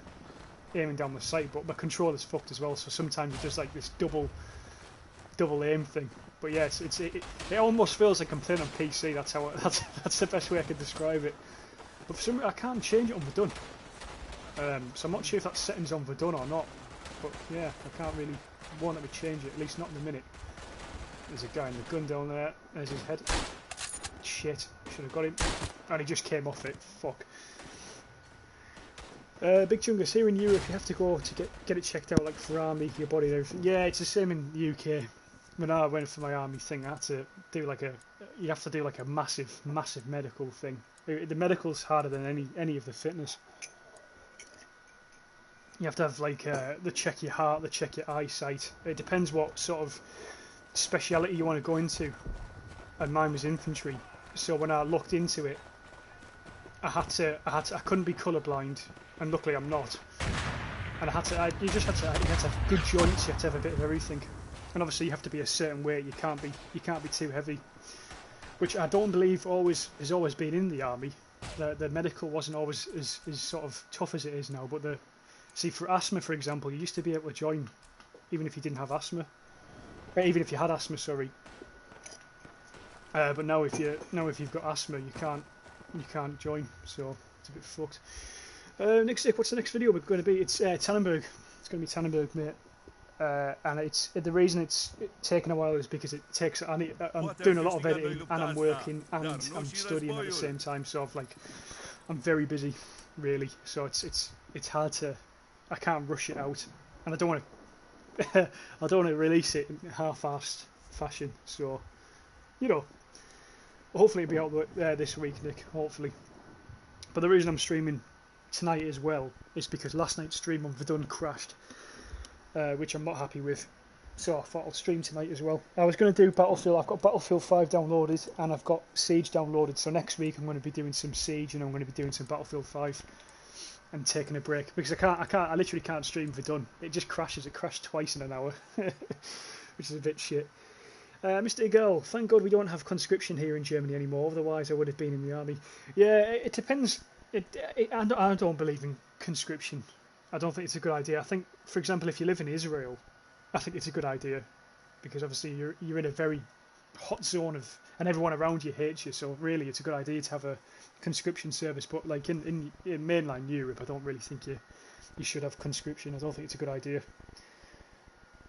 sight, but my controller's fucked as well. So sometimes it's just like this double aim thing. But yeah, it almost feels like I'm playing on PC. That's the best way I could describe it. But for some reason I can't change it on Verdun. So I'm not sure if that setting's on Verdun or not. But yeah, I can't really won't let me change it. At least not in a minute. There's a guy in the gun down there. There's his head. Shit, should have got him. And he just came off it. Fuck. Big Chungus, here in Europe you have to go to get it checked out, like for army, your body and everything. Yeah, it's the same in the UK. When I went for my army thing, I had to do like you have to do like a massive medical thing. The medical's harder than any of the fitness. You have to have like they check your heart, they check your eyesight. It depends what sort of speciality you want to go into. And mine was infantry, so when I looked into it, I couldn't be colourblind, and luckily I'm not. And you have to have good joints. You have to have a bit of everything. And obviously you have to be a certain weight. You can't be too heavy, which I don't believe has always been in the army. The medical wasn't always as sort of tough as it is now. But see, for asthma, for example, you used to be able to join even if you didn't have asthma, even if you had asthma. Sorry. But now if you've got asthma, you can't join. So it's a bit fucked. Next up, what's the next video we're going to be? It's Tannenberg. It's going to be Tannenberg, mate. And the reason it's taken a while is because it takes. I'm doing a lot of editing and I'm working and I'm studying at the same time. So I'm very busy, really. So it's hard to. I can't rush it out, and I don't want to. I don't want to release it in half-assed fashion. So, hopefully it'll be out this week, Nick. Hopefully. But the reason I'm streaming tonight as well is because last night's stream on Verdun crashed. Which I'm not happy with, so I thought I'll stream tonight as well. I was going to do Battlefield. I've got Battlefield 5 downloaded and I've got Siege downloaded, so next week I'm going to be doing some Siege and I'm going to be doing some Battlefield 5 and taking a break because I literally can't stream Verdun. It just crashes. It crashed twice in an hour, which is a bit shit. Mr. Eagle, thank God we don't have conscription here in Germany anymore, otherwise I would have been in the army. Yeah, it depends. I don't believe in conscription. I don't think it's a good idea. I think, for example, if you live in Israel, I think it's a good idea because obviously you're in a very hot zone and everyone around you hates you. So really, it's a good idea to have a conscription service. But like in mainland Europe, I don't really think you should have conscription. I don't think it's a good idea.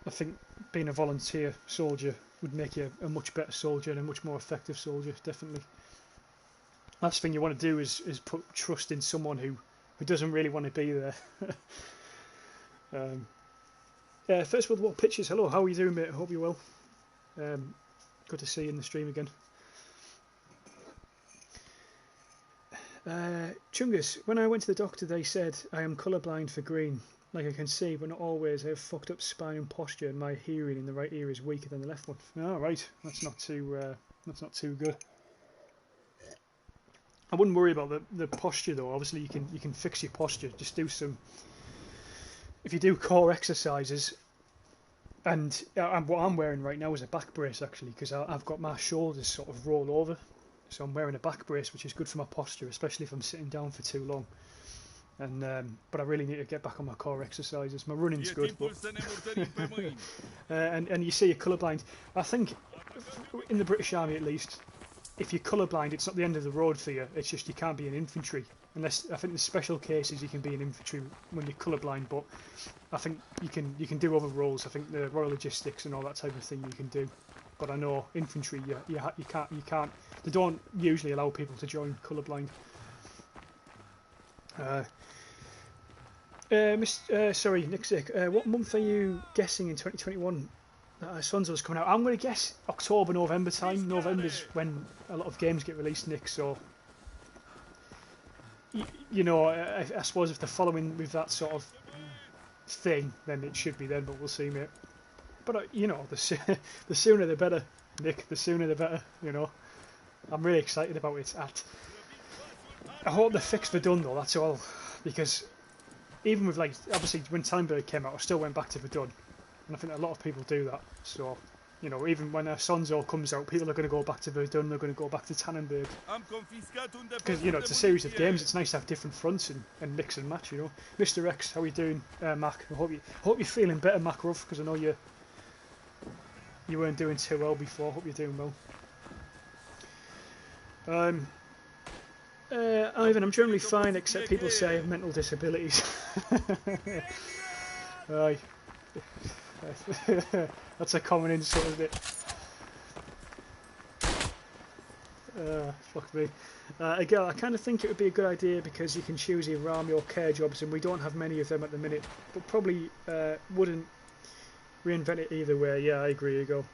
I think being a volunteer soldier would make you a much better soldier and a much more effective soldier. Definitely. Last thing you want to do is put trust in someone who doesn't really want to be there. First World War Pictures, hello, how are you doing, mate? I hope you're well. Good to see you in the stream again. Chungus, when I went to the doctor they said I am colourblind for green. Like I can see, but not always. I have fucked up spine and posture and my hearing in the right ear is weaker than the left one. Oh, right, that's not too good. I wouldn't worry about the posture though. Obviously, you can fix your posture. Just do some. If you do core exercises, and what I'm wearing right now is a back brace actually, because I've got my shoulders sort of roll over, so I'm wearing a back brace, which is good for my posture, especially if I'm sitting down for too long. And but I really need to get back on my core exercises. My running's good, but and you say you're colourblind. I think in the British Army at least, if you're colourblind, it's not the end of the road for you. It's just you can't be in infantry. Unless I think there's special cases you can be in infantry when you're colourblind, but I think you can do other roles. I think the Royal Logistics and all that type of thing you can do. But I know infantry, you can't. They don't usually allow people to join colourblind. Sorry, Nick Zick, what month are you guessing in 2021 Sonzo's coming out? I'm going to guess October, November time. November's when a lot of games get released, Nick, so you know, I suppose if they're following with that sort of thing, then it should be then, but we'll see, mate. But you know, the sooner the better, Nick, the sooner the better, you know. I'm really excited about it. I hope they fix Verdun though, that's all, because even with, like, obviously when Tannenberg came out, I still went back to Verdun, and I think a lot of people do that. So, you know, even when Sonzo comes out, people are going to go back to Verdun, they're going to go back to Tannenberg. Because, you know, it's a series of games, it's nice to have different fronts and mix and match, you know. Mr. X, how are you doing, Mac? I hope you're feeling better, Mac Ruff, because I know you weren't doing too well before. I hope you're doing well. Ivan, I'm generally fine, except people say I have mental disabilities. Aye. That's a common insult, isn't it? Fuck me. Again, I kind of think it would be a good idea because you can choose either army or care jobs, and we don't have many of them at the minute. But probably wouldn't reinvent it either way. Yeah, I agree, Hugo.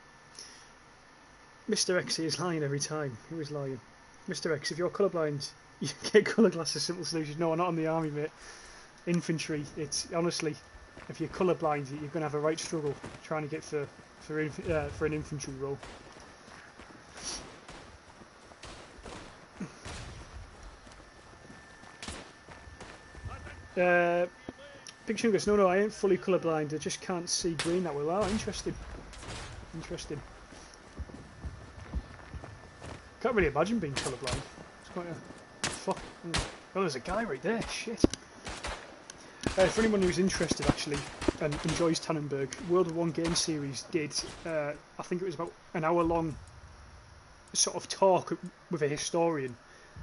Mr. X is lying every time. Who is lying? Mr. X, if you're colourblind, you get colour glasses, simple solution. No, not on the army, mate. Infantry, it's honestly, if you're colourblind, you're going to have a right struggle trying to get for an infantry role. Big Chungus, no, I ain't fully colourblind. I just can't see green that well. Oh, interesting. Interesting. Can't really imagine being colourblind. It's quite a fuck. Oh, there's a guy right there. Shit. For anyone who's interested, actually, and enjoys Tannenberg, WW1 game series did, I think it was about an hour-long sort of talk with a historian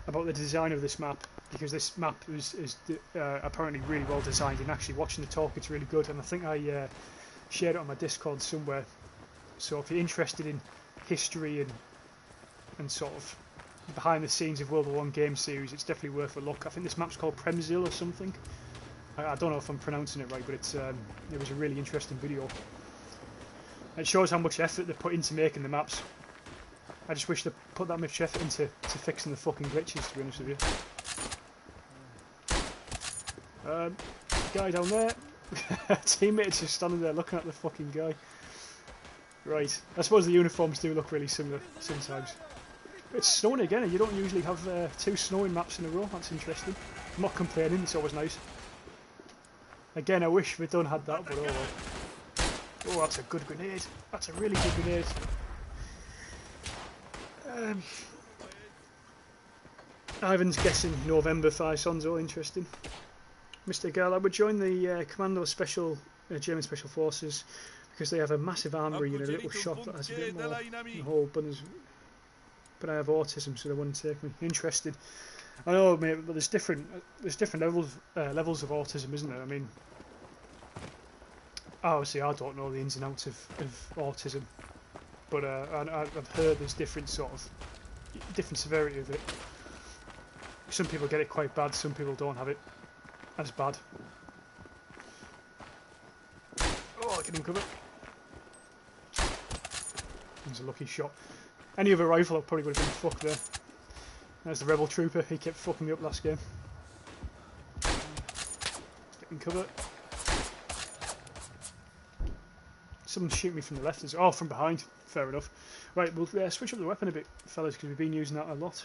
about the design of this map, because this map is apparently really well designed, and actually watching the talk, it's really good. And I think I shared it on my Discord somewhere. So if you're interested in history and sort of behind the scenes of WW1 game series, it's definitely worth a look. I think this map's called Premzil or something. I don't know if I'm pronouncing it right, but it was a really interesting video. It shows how much effort they put into making the maps. I just wish they put that much effort into fixing the fucking glitches, to be honest with you. Guy down there. Teammates just standing there looking at the fucking guy. Right. I suppose the uniforms do look really similar sometimes. It's snowing again. You don't usually have 2 snowing maps in a row. That's interesting. I'm not complaining. It's always nice. Again, I wish Verdun had that, but oh well. Oh, that's a good grenade. That's a really good grenade. Ivan's guessing November for Sonzo. Interesting. Mr. Girl, I would join the Commando Special German Special Forces because they have a massive armory and a little shop that has a bit more whole buttons. But I have autism, so they wouldn't take me. Interesting. I know, mate, but there's different levels of autism, isn't there? I mean, obviously I don't know the ins and outs of autism, but I've heard there's different severity of it. Some people get it quite bad, some people don't have it as bad. Oh, I can cover. That's a lucky shot. Any other rifle I probably would have been fucked there. There's the rebel trooper, he kept fucking me up last game. Getting cover. Someone shoot me from the left. Oh, from behind. Fair enough. Right, we'll switch up the weapon a bit, fellas, because we've been using that a lot.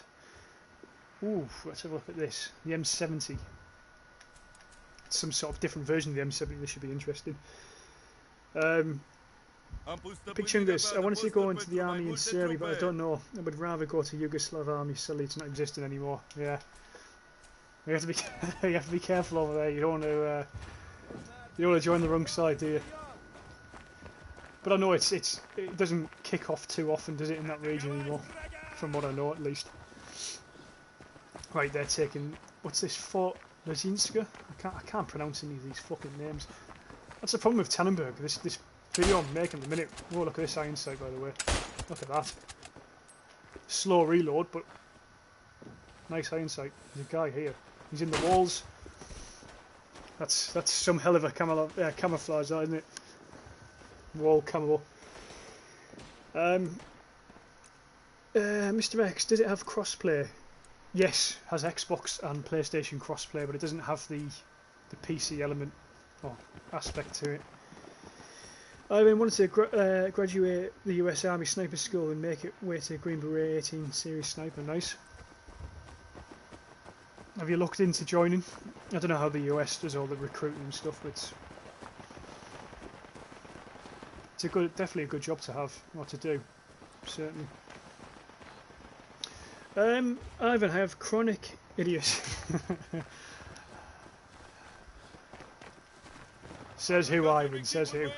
Ooh, let's have a look at this. The M70. It's some sort of different version of the M70. This should be interesting. Big Chungus, I wanted to go into the army in Serbia, but I don't know. I would rather go to Yugoslav army. Sadly, it's not existing anymore. Yeah, you have to be you have to be careful over there. You don't want to join the wrong side, do you? But I know it doesn't kick off too often, does it, in that region anymore? From what I know, at least. Right, they're taking, what's this, Fort Lezinska? I can't pronounce any of these fucking names. That's the problem with Tannenberg. This video I'm making at the minute. Oh, look at this iron sight, by the way. Look at that. Slow reload, but nice iron sight. There's a guy here. He's in the walls. That's some hell of a camouflage, isn't it? Wall camo. Mr. X, does it have crossplay? Yes, has Xbox and PlayStation crossplay, but it doesn't have the PC element or aspect to it. I wanted to graduate the US Army Sniper School and make it way to Green Beret 18 Series Sniper. Nice. Have you looked into joining? I don't know how the US does all the recruiting and stuff, but it's definitely a good job to have, or to do, certainly. Ivan, I have chronic idiocy. Says who, Ivan? Says who?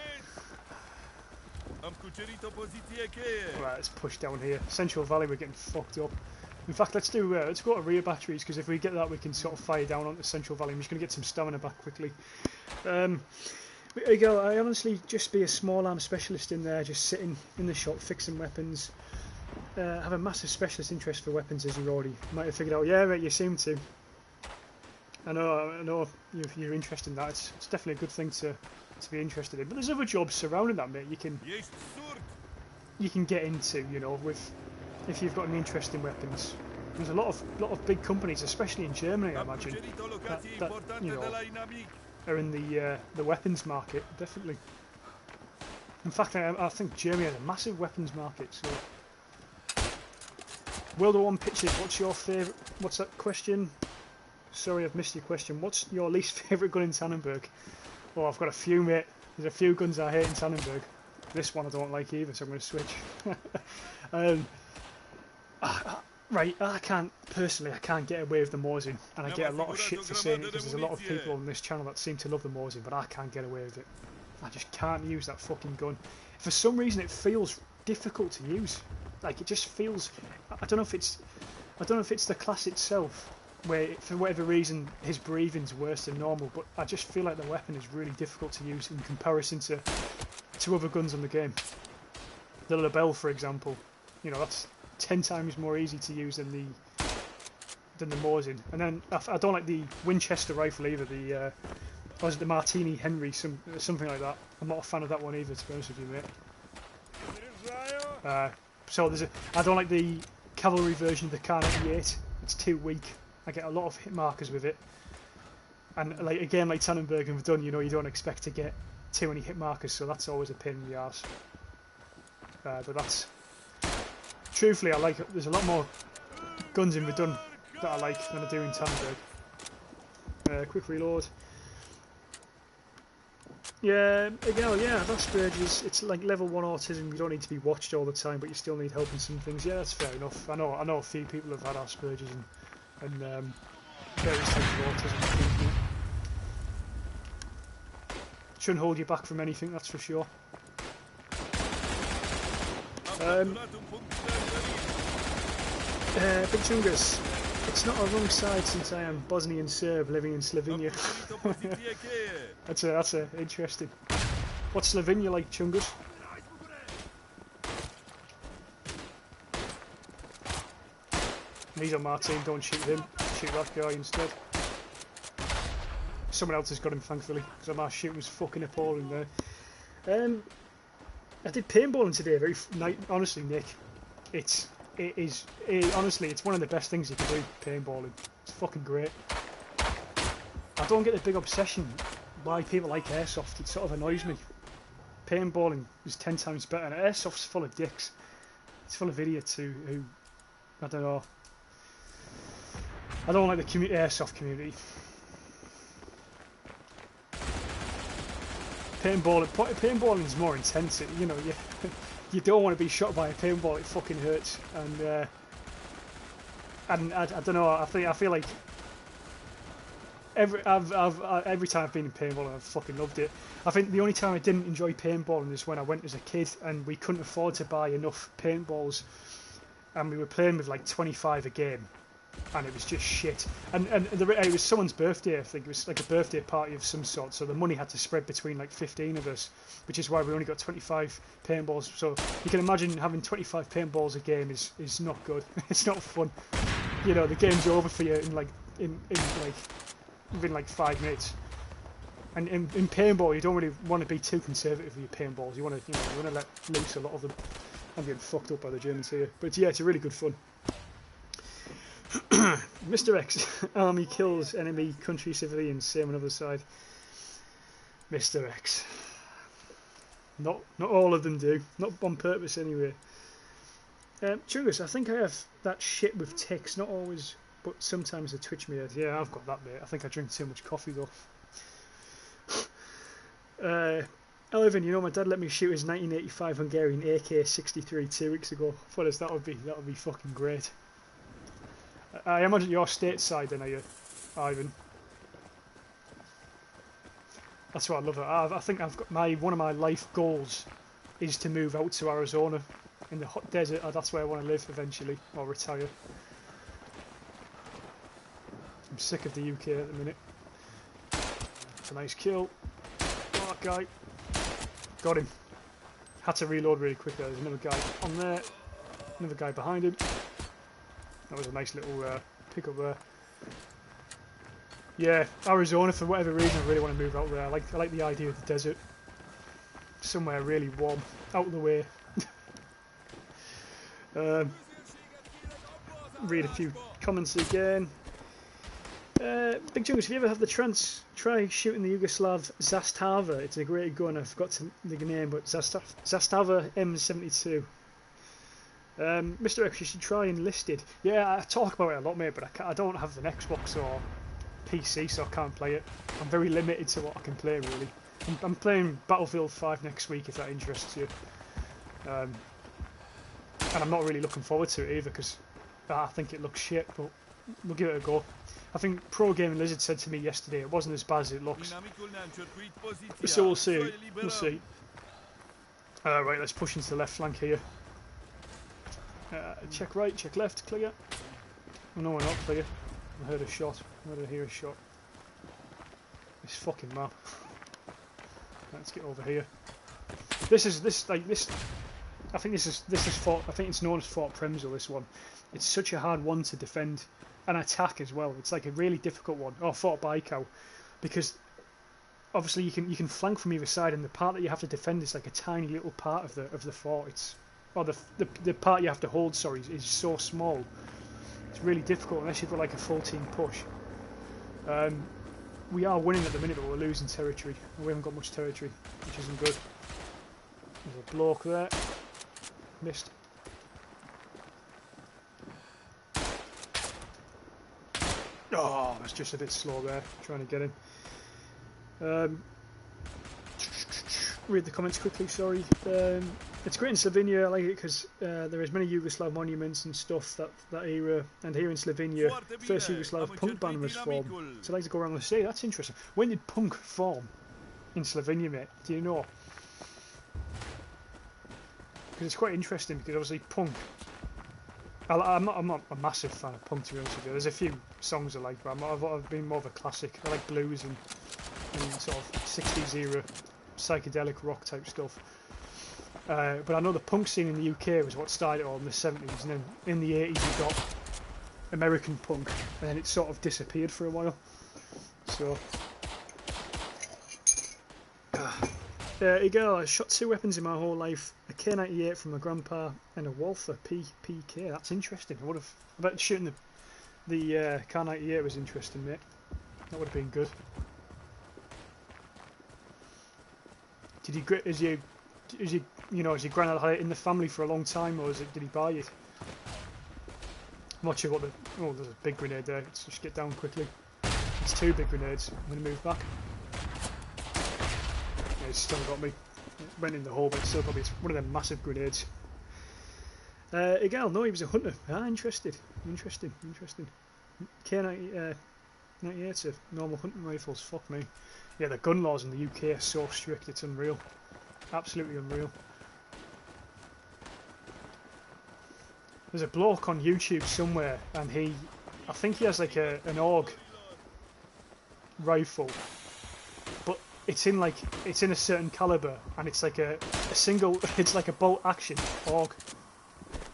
Right, let's push down here. Central Valley, we're getting fucked up. In fact, let's go to rear batteries, because if we get that, we can sort of fire down onto Central Valley. I'm just going to get some stamina back quickly. There you go. I honestly just be a small arm specialist in there, just sitting in the shop fixing weapons. Have a massive specialist interest for weapons, as you already might have figured out. Yeah, right, you seem to. I know you're interested in that. It's definitely a good thing to be interested in. But there's other jobs surrounding that, mate. You can get into, you know, if you've got an interest in weapons. There's a lot of big companies, especially in Germany, I imagine, that you know, are in the weapons market, definitely. In fact, I think Germany has a massive weapons market. So, WW1 pictures. What's your favourite? What's that question? Sorry, I've missed your question. What's your least favourite gun in Tannenberg? Oh, I've got a few, mate. There's a few guns I hate in Tannenberg. This one I don't like either, so I'm going to switch. Right, I can't get away with the Mosin, and I get a lot of shit for saying it because there's a lot of people on this channel that seem to love the Mosin, but I can't get away with it. I just can't use that fucking gun. For some reason, it feels difficult to use. Like, it just feels. I don't know if it's the class itself, where for whatever reason his breathing's worse than normal, but I just feel like the weapon is really difficult to use in comparison to other guns in the game. The Lebel, for example, you know, that's 10 times more easy to use than the Mosin. And then I don't like the Winchester rifle either. The was it the Martini Henry, something like that. I'm not a fan of that one either, to be honest with you, mate. So I don't like the cavalry version of the Kar 98. It's too weak. I get a lot of hit markers with it, and like Tannenberg and Verdun, you know, you don't expect to get too many hit markers, so that's always a pain in the arse. But that's truthfully, there's a lot more guns in Verdun that I like than I do in Tannenberg. Quick reload. Yeah, again, yeah, Asperger's, it's like level 1 autism. You don't need to be watched all the time, but you still need help in some things. Yeah, that's fair enough. I know a few people have had Asperger's and various types of autism. Shouldn't hold you back from anything, that's for sure. Big Chungus, it's not a wrong side since I am Bosnian Serb living in Slovenia. That's a interesting. What's Slovenia like, Chungus? He's on my team, don't shoot him. Shoot that guy instead. Someone else has got him, thankfully, because my shooting was fucking appalling there. I did paintballing today. Honestly, Nick, honestly, it's one of the best things you can do. Paintballing, it's fucking great. I don't get the big obsession why people like airsoft. It sort of annoys me. Paintballing is 10 times better, and airsoft's full of dicks. It's full of idiots who I don't know. I don't like the airsoft community. Paintballing is more intense. You know, you don't want to be shot by a paintball. It fucking hurts. And I don't know. I feel like every time I've been in paintballing, I've fucking loved it. I think the only time I didn't enjoy paintballing is when I went as a kid and we couldn't afford to buy enough paintballs, and we were playing with like 25 a game, and it was just shit. And it was someone's birthday. I think it was like a birthday party of some sort. So the money had to spread between like 15 of us, which is why we only got 25 paintballs. So you can imagine having 25 paintballs a game is not good. It's not fun. You know, the game's over for you in within like 5 minutes. And in paintball, you don't really want to be too conservative with your paintballs. You want to let loose a lot of them. I'm getting fucked up by the Germans here, but yeah, it's a really good fun. Mr. X, army kills enemy country civilians. Same on the other side. Mr. X. Not all of them do. Not on purpose anyway. Chungus, I think I have that shit with ticks. Not always, but sometimes a twitch me head. Yeah, I've got that, mate. I think I drink too much coffee though. Elvin, you know my dad let me shoot his 1985 Hungarian AK-63 2 weeks ago. What is that? Would be fucking great. I imagine you're stateside then, are you, Ivan? That's what I love. I think I've got one of my life goals is to move out to Arizona in the hot desert. That's where I want to live eventually, or retire. I'm sick of the UK at the minute. It's a nice kill. Oh, that guy. Got him. Had to reload really quickly. There's another guy on there. Another guy behind him. That was a nice little pick up there. Yeah, Arizona, for whatever reason, I really want to move out there. I like the idea of the desert. Somewhere really warm, out of the way. Read a few comments again. Big Jungus, if you ever have the chance, try shooting the Yugoslav Zastava. It's a great gun. I forgot the name, but Zastava M72. Mr. X, you should try Enlisted. Yeah, I talk about it a lot, mate, but I don't have an Xbox or PC, so I can't play it. I'm very limited to what I can play, really. I'm playing Battlefield 5 next week, if that interests you. And I'm not really looking forward to it either, because I think it looks shit, but we'll give it a go. I think Pro Gaming Lizard said to me yesterday it wasn't as bad as it looks. So we'll see. We'll see. Right, let's push into the left flank here. Check right, check left, clear. Oh, no, we're not clear. I heard a shot. Where did I hear a shot? This fucking map. Let's get over here. I think it's known as Fort Premzel. This one. It's such a hard one to defend and attack as well. It's like a really difficult one. Or Fort Baikal, because obviously you can flank from either side, and the part that you have to defend is like a tiny little part of the fort. The part you have to hold, sorry, is so small. It's really difficult unless you've got like a full team push. We are winning at the minute, but we're losing territory. We haven't got much territory, which isn't good. There's a bloke there. Missed. Oh, I was just a bit slow there, trying to get him. Read the comments quickly, sorry. It's great in Slovenia. I like it because there is many Yugoslav monuments and stuff that era. And here in Slovenia, first Yugoslav punk band was formed. So I like to go around and say, that's interesting. When did punk form in Slovenia, mate? Do you know? Because it's quite interesting, because obviously punk... I'm not a massive fan of punk, to be honest with you. There's a few songs I like, but I've been more of a classic. I like blues and sort of 60s era psychedelic rock type stuff. But I know the punk scene in the UK was what started it all in the 70s, and then in the 80s you got American punk, and then it sort of disappeared for a while. So... Again, I shot 2 weapons in my whole life: a K98 from my grandpa and a Walther PPK. That's interesting. I bet shooting the K98 was interesting, mate. That would have been good. Is your granddad had it in the family for a long time, or did he buy it? I'm not sure what the... Oh, there's a big grenade there. Let's just get down quickly. It's 2 big grenades. I'm going to move back. Yeah, it's still got me. It went in the hole, but it's still got me. It's one of them massive grenades. Again, no, he was a hunter. Ah, interesting. K90, 98 of normal hunting rifles. Fuck me. Yeah, the gun laws in the UK are so strict, it's unreal. Absolutely unreal. There's a bloke on YouTube somewhere, and I think he has like an AUG rifle, but it's in a certain caliber, and it's like a single, it's like a bolt action AUG,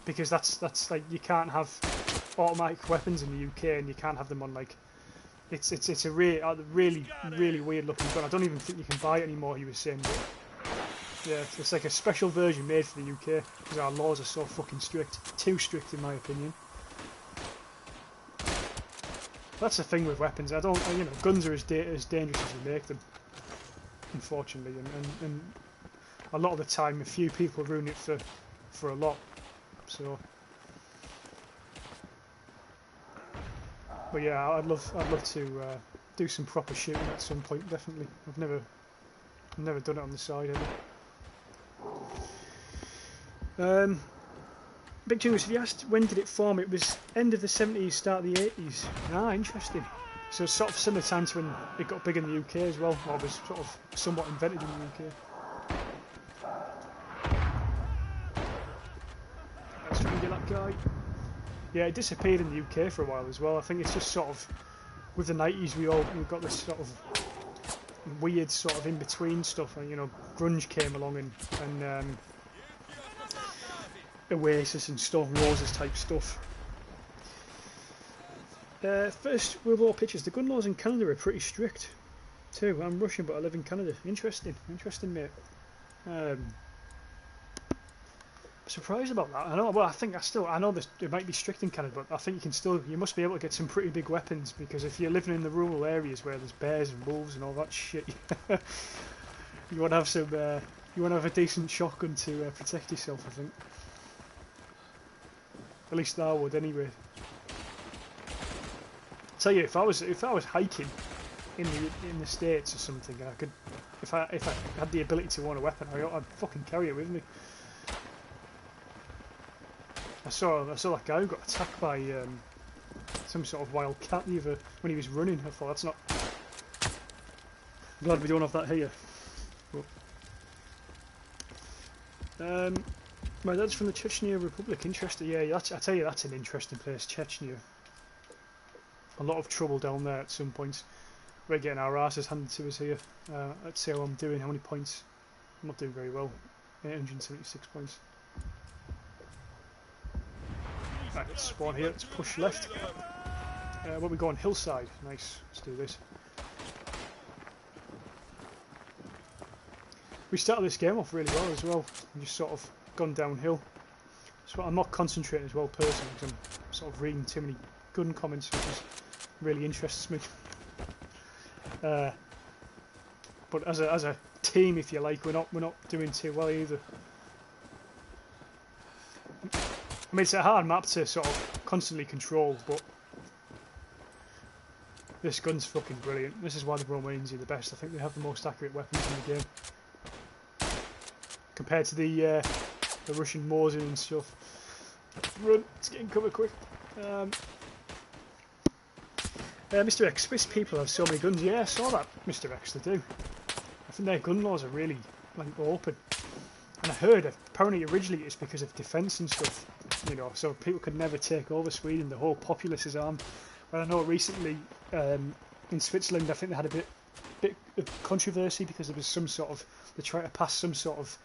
because that's like, you can't have automatic weapons in the UK, and you can't have them on like, it's a really weird looking gun. I don't even think you can buy it anymore, he was saying, but yeah, it's like a special version made for the UK, because our laws are so fucking strict. Too strict in my opinion. That's the thing with weapons. Guns are as dangerous as you make them, unfortunately, and a lot of the time a few people ruin it for a lot. So, but yeah, I'd love to do some proper shooting at some point. Definitely, I've never done it on the side ever. Big Jingles, if you asked when did it form, it was end of the 70s, start of the 80s. Ah, interesting. So sort of similar time to when it got big in the UK as well, or was sort of somewhat invented in the UK. Let's try and get that guy. Yeah, it disappeared in the UK for a while as well. I think it's just sort of, with the 90s we've got this sort of weird sort of in-between stuff, and grunge came along and Oasis and Stone Roses type stuff. First World War pictures. The gun laws in Canada are pretty strict too. I'm Russian but I live in Canada. Interesting mate. I'm surprised about that. I know it might be strict in Canada, but I think you must be able to get some pretty big weapons, because if you're living in the rural areas where there's bears and wolves and all that shit, you want to have some. You want to have a decent shotgun to protect yourself, I think. At least I would, anyway. I tell you, if I was hiking in the States or something, and I could, if I had the ability to own a weapon, I'd fucking carry it with me. I saw that guy who got attacked by some sort of wild cat when he was running. I thought, that's not. I'm glad we don't have that here. My dad's from the Chechnya Republic. Interesting. Yeah, I tell you, that's an interesting place, Chechnya. A lot of trouble down there at some points. We're getting our asses handed to us here. Let's see how I'm doing. How many points? I'm not doing very well. 876 points. Right, let's spawn here. Let's push left. Where are we going? Hillside. Nice. Let's do this. We started this game off really well as well. We just sort of gone downhill. So I'm not concentrating as well personally, because I'm sort of reading too many gun comments, which really interests me. But as a team, if you like, we're not doing too well either. I mean, it's a hard map to sort of constantly control, but this gun's fucking brilliant. This is why the Romanians are the best. I think they have the most accurate weapons in the game compared to the Russian Mosin and stuff. Run! It's getting cover quick. Mr. X, Swiss people have so many guns. Yeah, I saw that, Mr. X, they do. I think their gun laws are really open. And I heard apparently originally it's because of defence and stuff, so people could never take over Sweden. The whole populace is armed. But I know recently in Switzerland, I think they had a bit of controversy because there was they tried to pass some sort of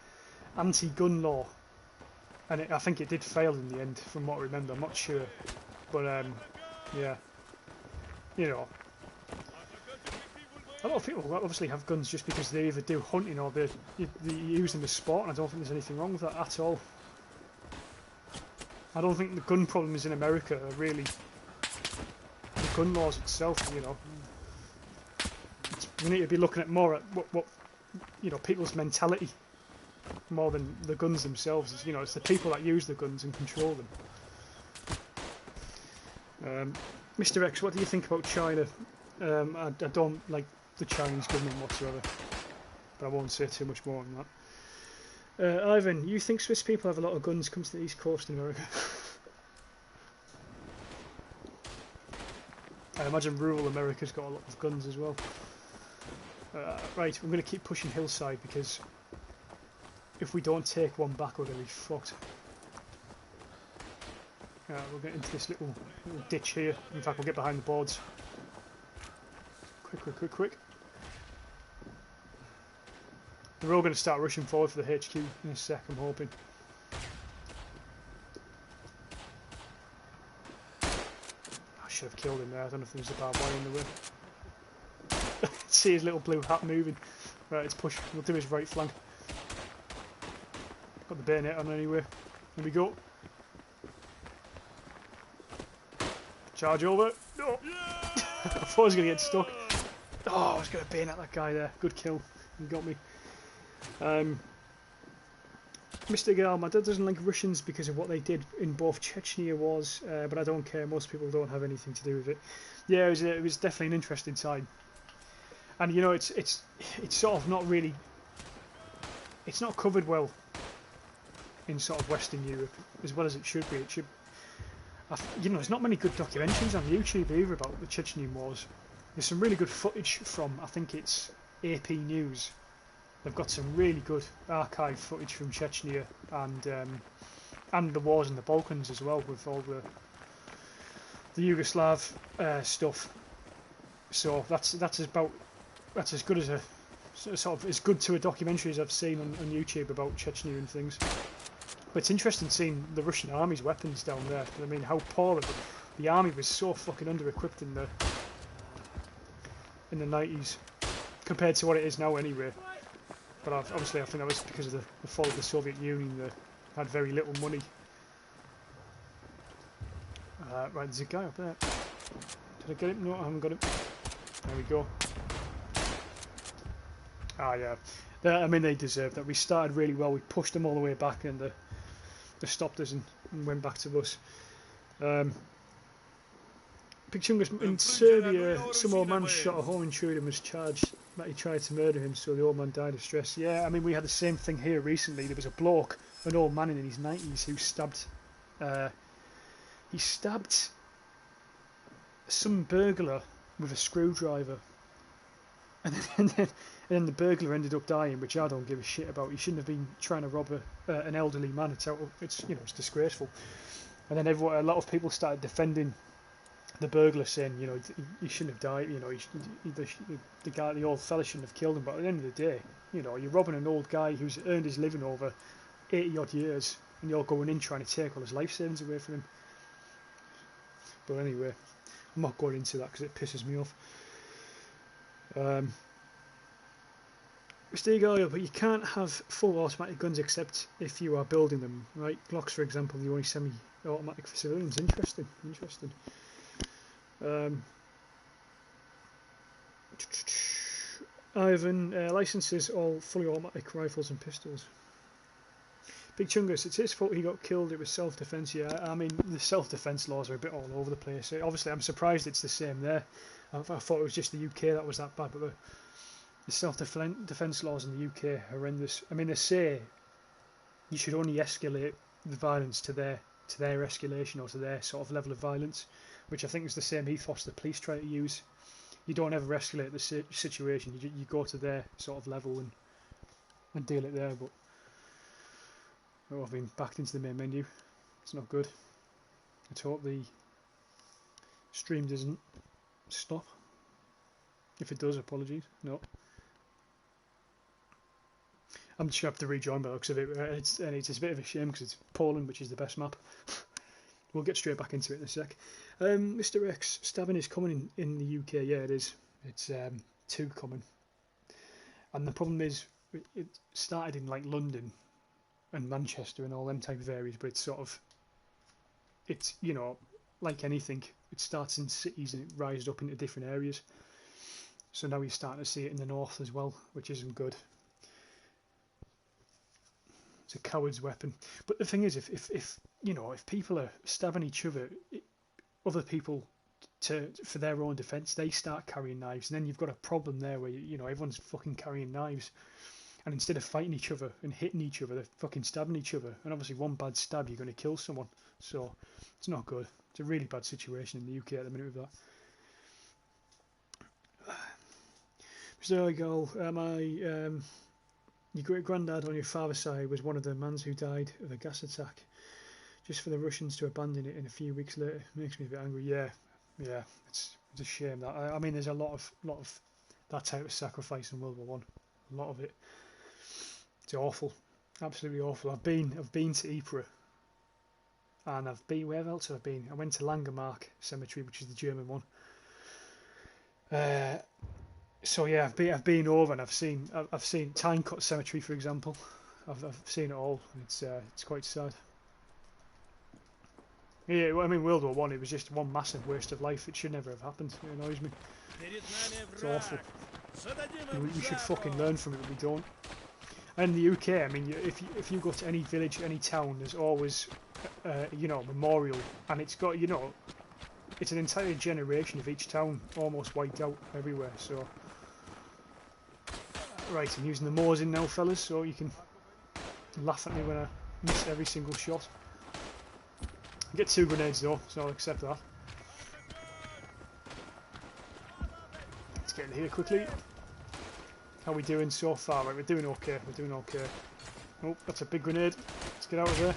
anti-gun law, and I think it did fail in the end, from what I remember. I'm not sure, but yeah, a lot of people obviously have guns just because they either do hunting or they use them as sport, and I don't think there's anything wrong with that at all. I don't think the gun problem is in America, really. The gun laws itself, we need to be looking at more at what people's mentality more than the guns themselves. It's the people that use the guns and control them. Mr. X, what do you think about China? I don't like the Chinese government whatsoever, but I won't say too much more on that. Ivan, you think Swiss people have a lot of guns come to the East Coast in America? I imagine rural America's got a lot of guns as well. Right, I'm going to keep pushing hillside because if we don't take one back, we're going to be fucked. We'll get into this little ditch here. In fact, we'll get behind the boards. Quick. They're all going to start rushing forward for the HQ in a sec, I'm hoping. I should have killed him there. I don't know if there was a barbed wire in the way. See his little blue hat moving. Right, let's push. We'll do his right flank. Got the bayonet on anyway. Here we go. Charge over. No! I thought I was going to get stuck. Oh, I was going to bayonet that guy there. Good kill. He got me. Mr. Gal, my dad doesn't like Russians because of what they did in both Chechnya wars, but I don't care. Most people don't have anything to do with it. Yeah, it was definitely an interesting time. And you know, it's sort of not really. It's not covered well in sort of Western Europe as well as it should be. It should. You know, there's not many good documentaries on YouTube either about the Chechen wars. There's some really good footage from, I think it's AP News. They've got some really good archive footage from Chechnya and the wars in the Balkans as well, with all the Yugoslav stuff. So that's as good as a sort of as good to a documentary as I've seen on YouTube about Chechnya and things. But it's interesting seeing the Russian army's weapons down there. I mean, how poor the army was so fucking under-equipped in the 90s compared to what it is now anyway. But obviously I think that was because of the fall of the Soviet Union. They had very little money. Right, there's a guy up there. Did I get him? No, I haven't got him. There we go. Ah, yeah. I mean, they deserved that. We started really well. We pushed them all the way back, and they stopped us and went back to us. Big Chungus, in Serbia, some old man shot a home intruder and was charged that he tried to murder him, so the old man died of stress. Yeah, I mean, we had the same thing here recently. There was a bloke, an old man in his 90s, who stabbed some burglar with a screwdriver, and then the burglar ended up dying, which I don't give a shit about. He shouldn't have been trying to rob an elderly man. It's it's disgraceful. And then a lot of people started defending the burglar, saying, you know, he shouldn't have died. You know, the old fella shouldn't have killed him. But at the end of the day, you know, you're robbing an old guy who's earned his living over 80 odd years, and you're going in trying to take all his life savings away from him. But anyway, I'm not going into that because it pisses me off. Mr. Eagle, but you can't have full automatic guns except if you are building them, right? Glocks, for example, the only semi-automatic for civilians. Interesting. Ivan, licenses all fully automatic rifles and pistols. Big Chungus, it's his fault he got killed. It was self-defense. Yeah, I mean, the self-defense laws are a bit all over the place. Obviously, I'm surprised it's the same there. I thought it was just the UK that was that bad, but the self-defense laws in the UK are horrendous. I mean, they say you should only escalate the violence to their escalation or to their sort of level of violence, which I think is the same ethos the police try to use. You don't ever escalate the situation. You go to their sort of level and deal it there. But I've been backed into the main menu. It's not good. Let's hope the stream doesn't stop. If it does, apologies. No. I'm just going to have to rejoin by the looks of it. It's a bit of a shame because it's Poland, which is the best map. We'll get straight back into it in a sec. Mr. X, stabbing is common in the UK. Yeah, it is. It's too common. And the problem is, it started in like London and Manchester and all them type of areas, but it's you know, like anything, it starts in cities and it rises up into different areas. So now you're starting to see it in the north as well, which isn't good. It's a coward's weapon. But the thing is, if you know, if people are stabbing each other, other people for their own defence, they start carrying knives, and then you've got a problem there where you know everyone's fucking carrying knives, and instead of fighting each other and hitting each other, they're fucking stabbing each other, and obviously one bad stab you're going to kill someone, so it's not good. It's a really bad situation in the UK at the minute with that. Mr. Oigel, your great granddad on your father's side was one of the mans who died of a gas attack. Just for the Russians to abandon it in a few weeks later makes me a bit angry. Yeah, it's a shame that. I mean, there's a lot of that type of sacrifice in World War One. A lot of it. It's awful, absolutely awful. I've been to Ypres, and I've been, where else have I been? I went to Langemark Cemetery, which is the German one. So yeah, I've been over, and I've seen Tannenberg Cemetery, for example. I've seen it all. It's quite sad. Yeah, I mean, World War One, it was just one massive waste of life. It should never have happened. It annoys me. It's awful. We should fucking learn from it, but we don't. And in the UK, I mean, if you go to any village, any town, there's always, you know, a memorial, and it's got, you know, it's an entire generation of each town almost wiped out everywhere. So, right, I'm using the Mosin now, fellas, so you can laugh at me when I miss every single shot. I get 2 grenades though, so I'll accept that. Let's get in here quickly. How are we doing so far? Right, we're doing okay. We're doing okay. Oh, that's a big grenade. Let's get out of there.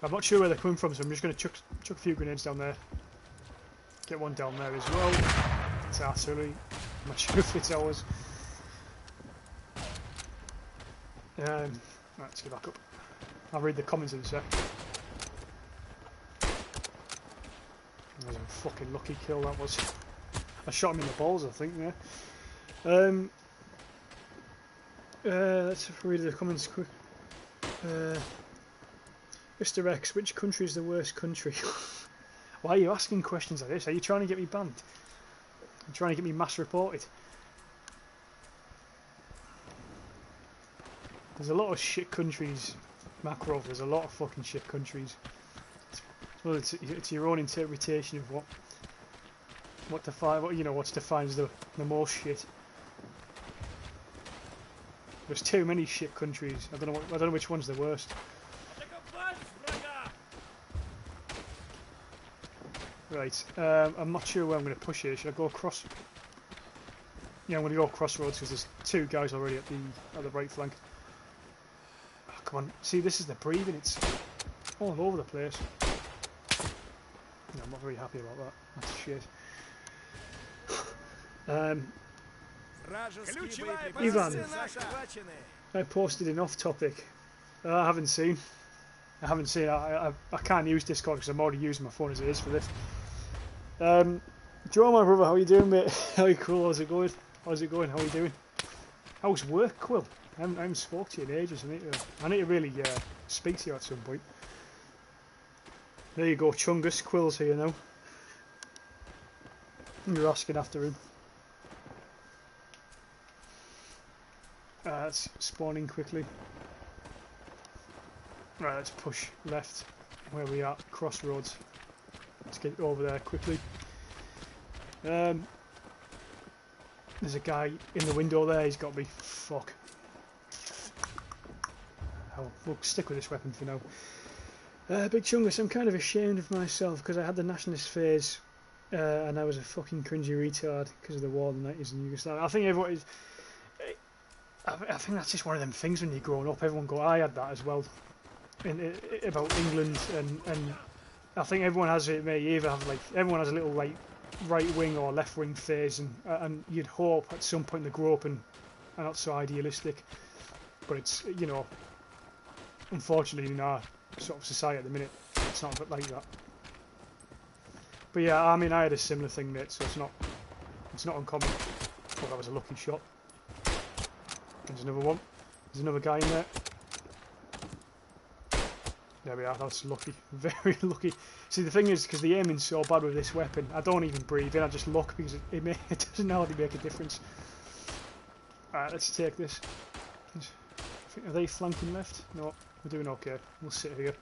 I'm not sure where they're coming from, so I'm just going to chuck a few grenades down there. Get one down there as well. It's artillery. I'm not sure if it's ours. Right, let's get back up. I'll read the comments in a sec. That was a fucking lucky kill, that was. I shot him in the balls, I think, yeah. Let's read the comments quick. Mr. X, which country is the worst country? Why are you asking questions like this? Are you trying to get me banned? Are you trying to get me mass reported? There's a lot of shit countries, Makarov. There's a lot of fucking shit countries. Well, it's your own interpretation of what defines the most shit. There's too many shit countries. I don't know which one's the worst. Right, I'm not sure where I'm going to push here. Should I go across? Yeah, I'm going to go crossroads because there's 2 guys already at the right flank. Oh, come on, see, this is the breathing. It's all over the place. No, I'm not very happy about that. That's shit. Ivan, I posted an off-topic. I haven't seen. I can't use Discord because I'm already using my phone as it is for this. Joe, my brother, how you doing, mate? How you cool? How's it going? How you doing? How's work, Quill? I haven't spoke to you in ages. I need to really speak to you at some point. There you go, Chungus. Quill's here now. You're asking after him. Let's spawn in quickly. Right, let's push left where we are, crossroads. Let's get over there quickly. There's a guy in the window there, he's got me. Fuck. We'll stick with this weapon for now. Big Chungus, I'm kind of ashamed of myself because I had the nationalist phase and I was a fucking cringy retard because of the war in the 90s in Yugoslavia. I think everyone is... I think that's just one of them things when you're growing up. Everyone go, I had that as well. About England and I think everyone has it. May either have everyone has a little right wing or left wing phase, and you'd hope at some point they grow up and are not so idealistic. But it's unfortunately in our sort of society at the minute, it's not like that. But yeah, I mean I had a similar thing, mate. So it's not uncommon. Oh, that was a lucky shot. There's another one. There's another guy in there. There we are, that's lucky. Very lucky. See, the thing is, because the aiming's so bad with this weapon, I don't even breathe in, I just look because it doesn't hardly make a difference. Alright, let's take this. Are they flanking left? No, we're doing okay. We'll sit here.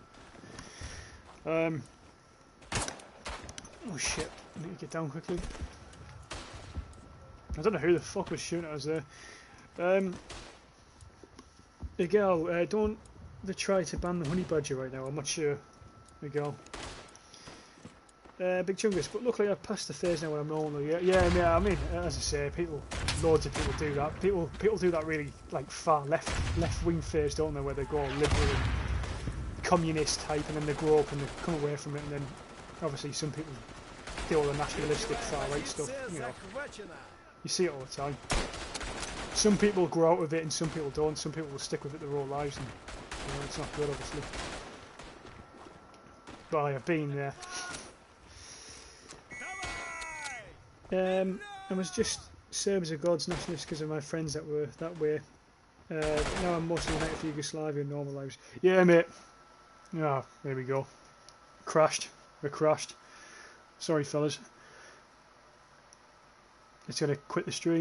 Oh shit, I need to get down quickly. I don't know who the fuck was shooting at us there. Miguel, don't they try to ban the honey badger right now? I'm not sure, Miguel. Big Chungus, but luckily I've passed the phase now when I'm normal. Yeah. I mean, as I say, loads of people do that. People do that really like far left wing phase, don't they? Where they go all liberal and communist type, and then they grow up and they come away from it, and then obviously some people do all the nationalistic far right stuff. You know, you see it all the time. Some people grow out of it, and some people don't. Some people will stick with it their whole lives, and you know, it's not good, obviously. But I have been there. I was just Serbs are God's nationalists because of my friends that were that way. Now I'm mostly united for Yugoslavia and normal lives. Yeah, mate. Ah, there we go. Crashed. We're crashed. Sorry, fellas. It's gonna quit the stream.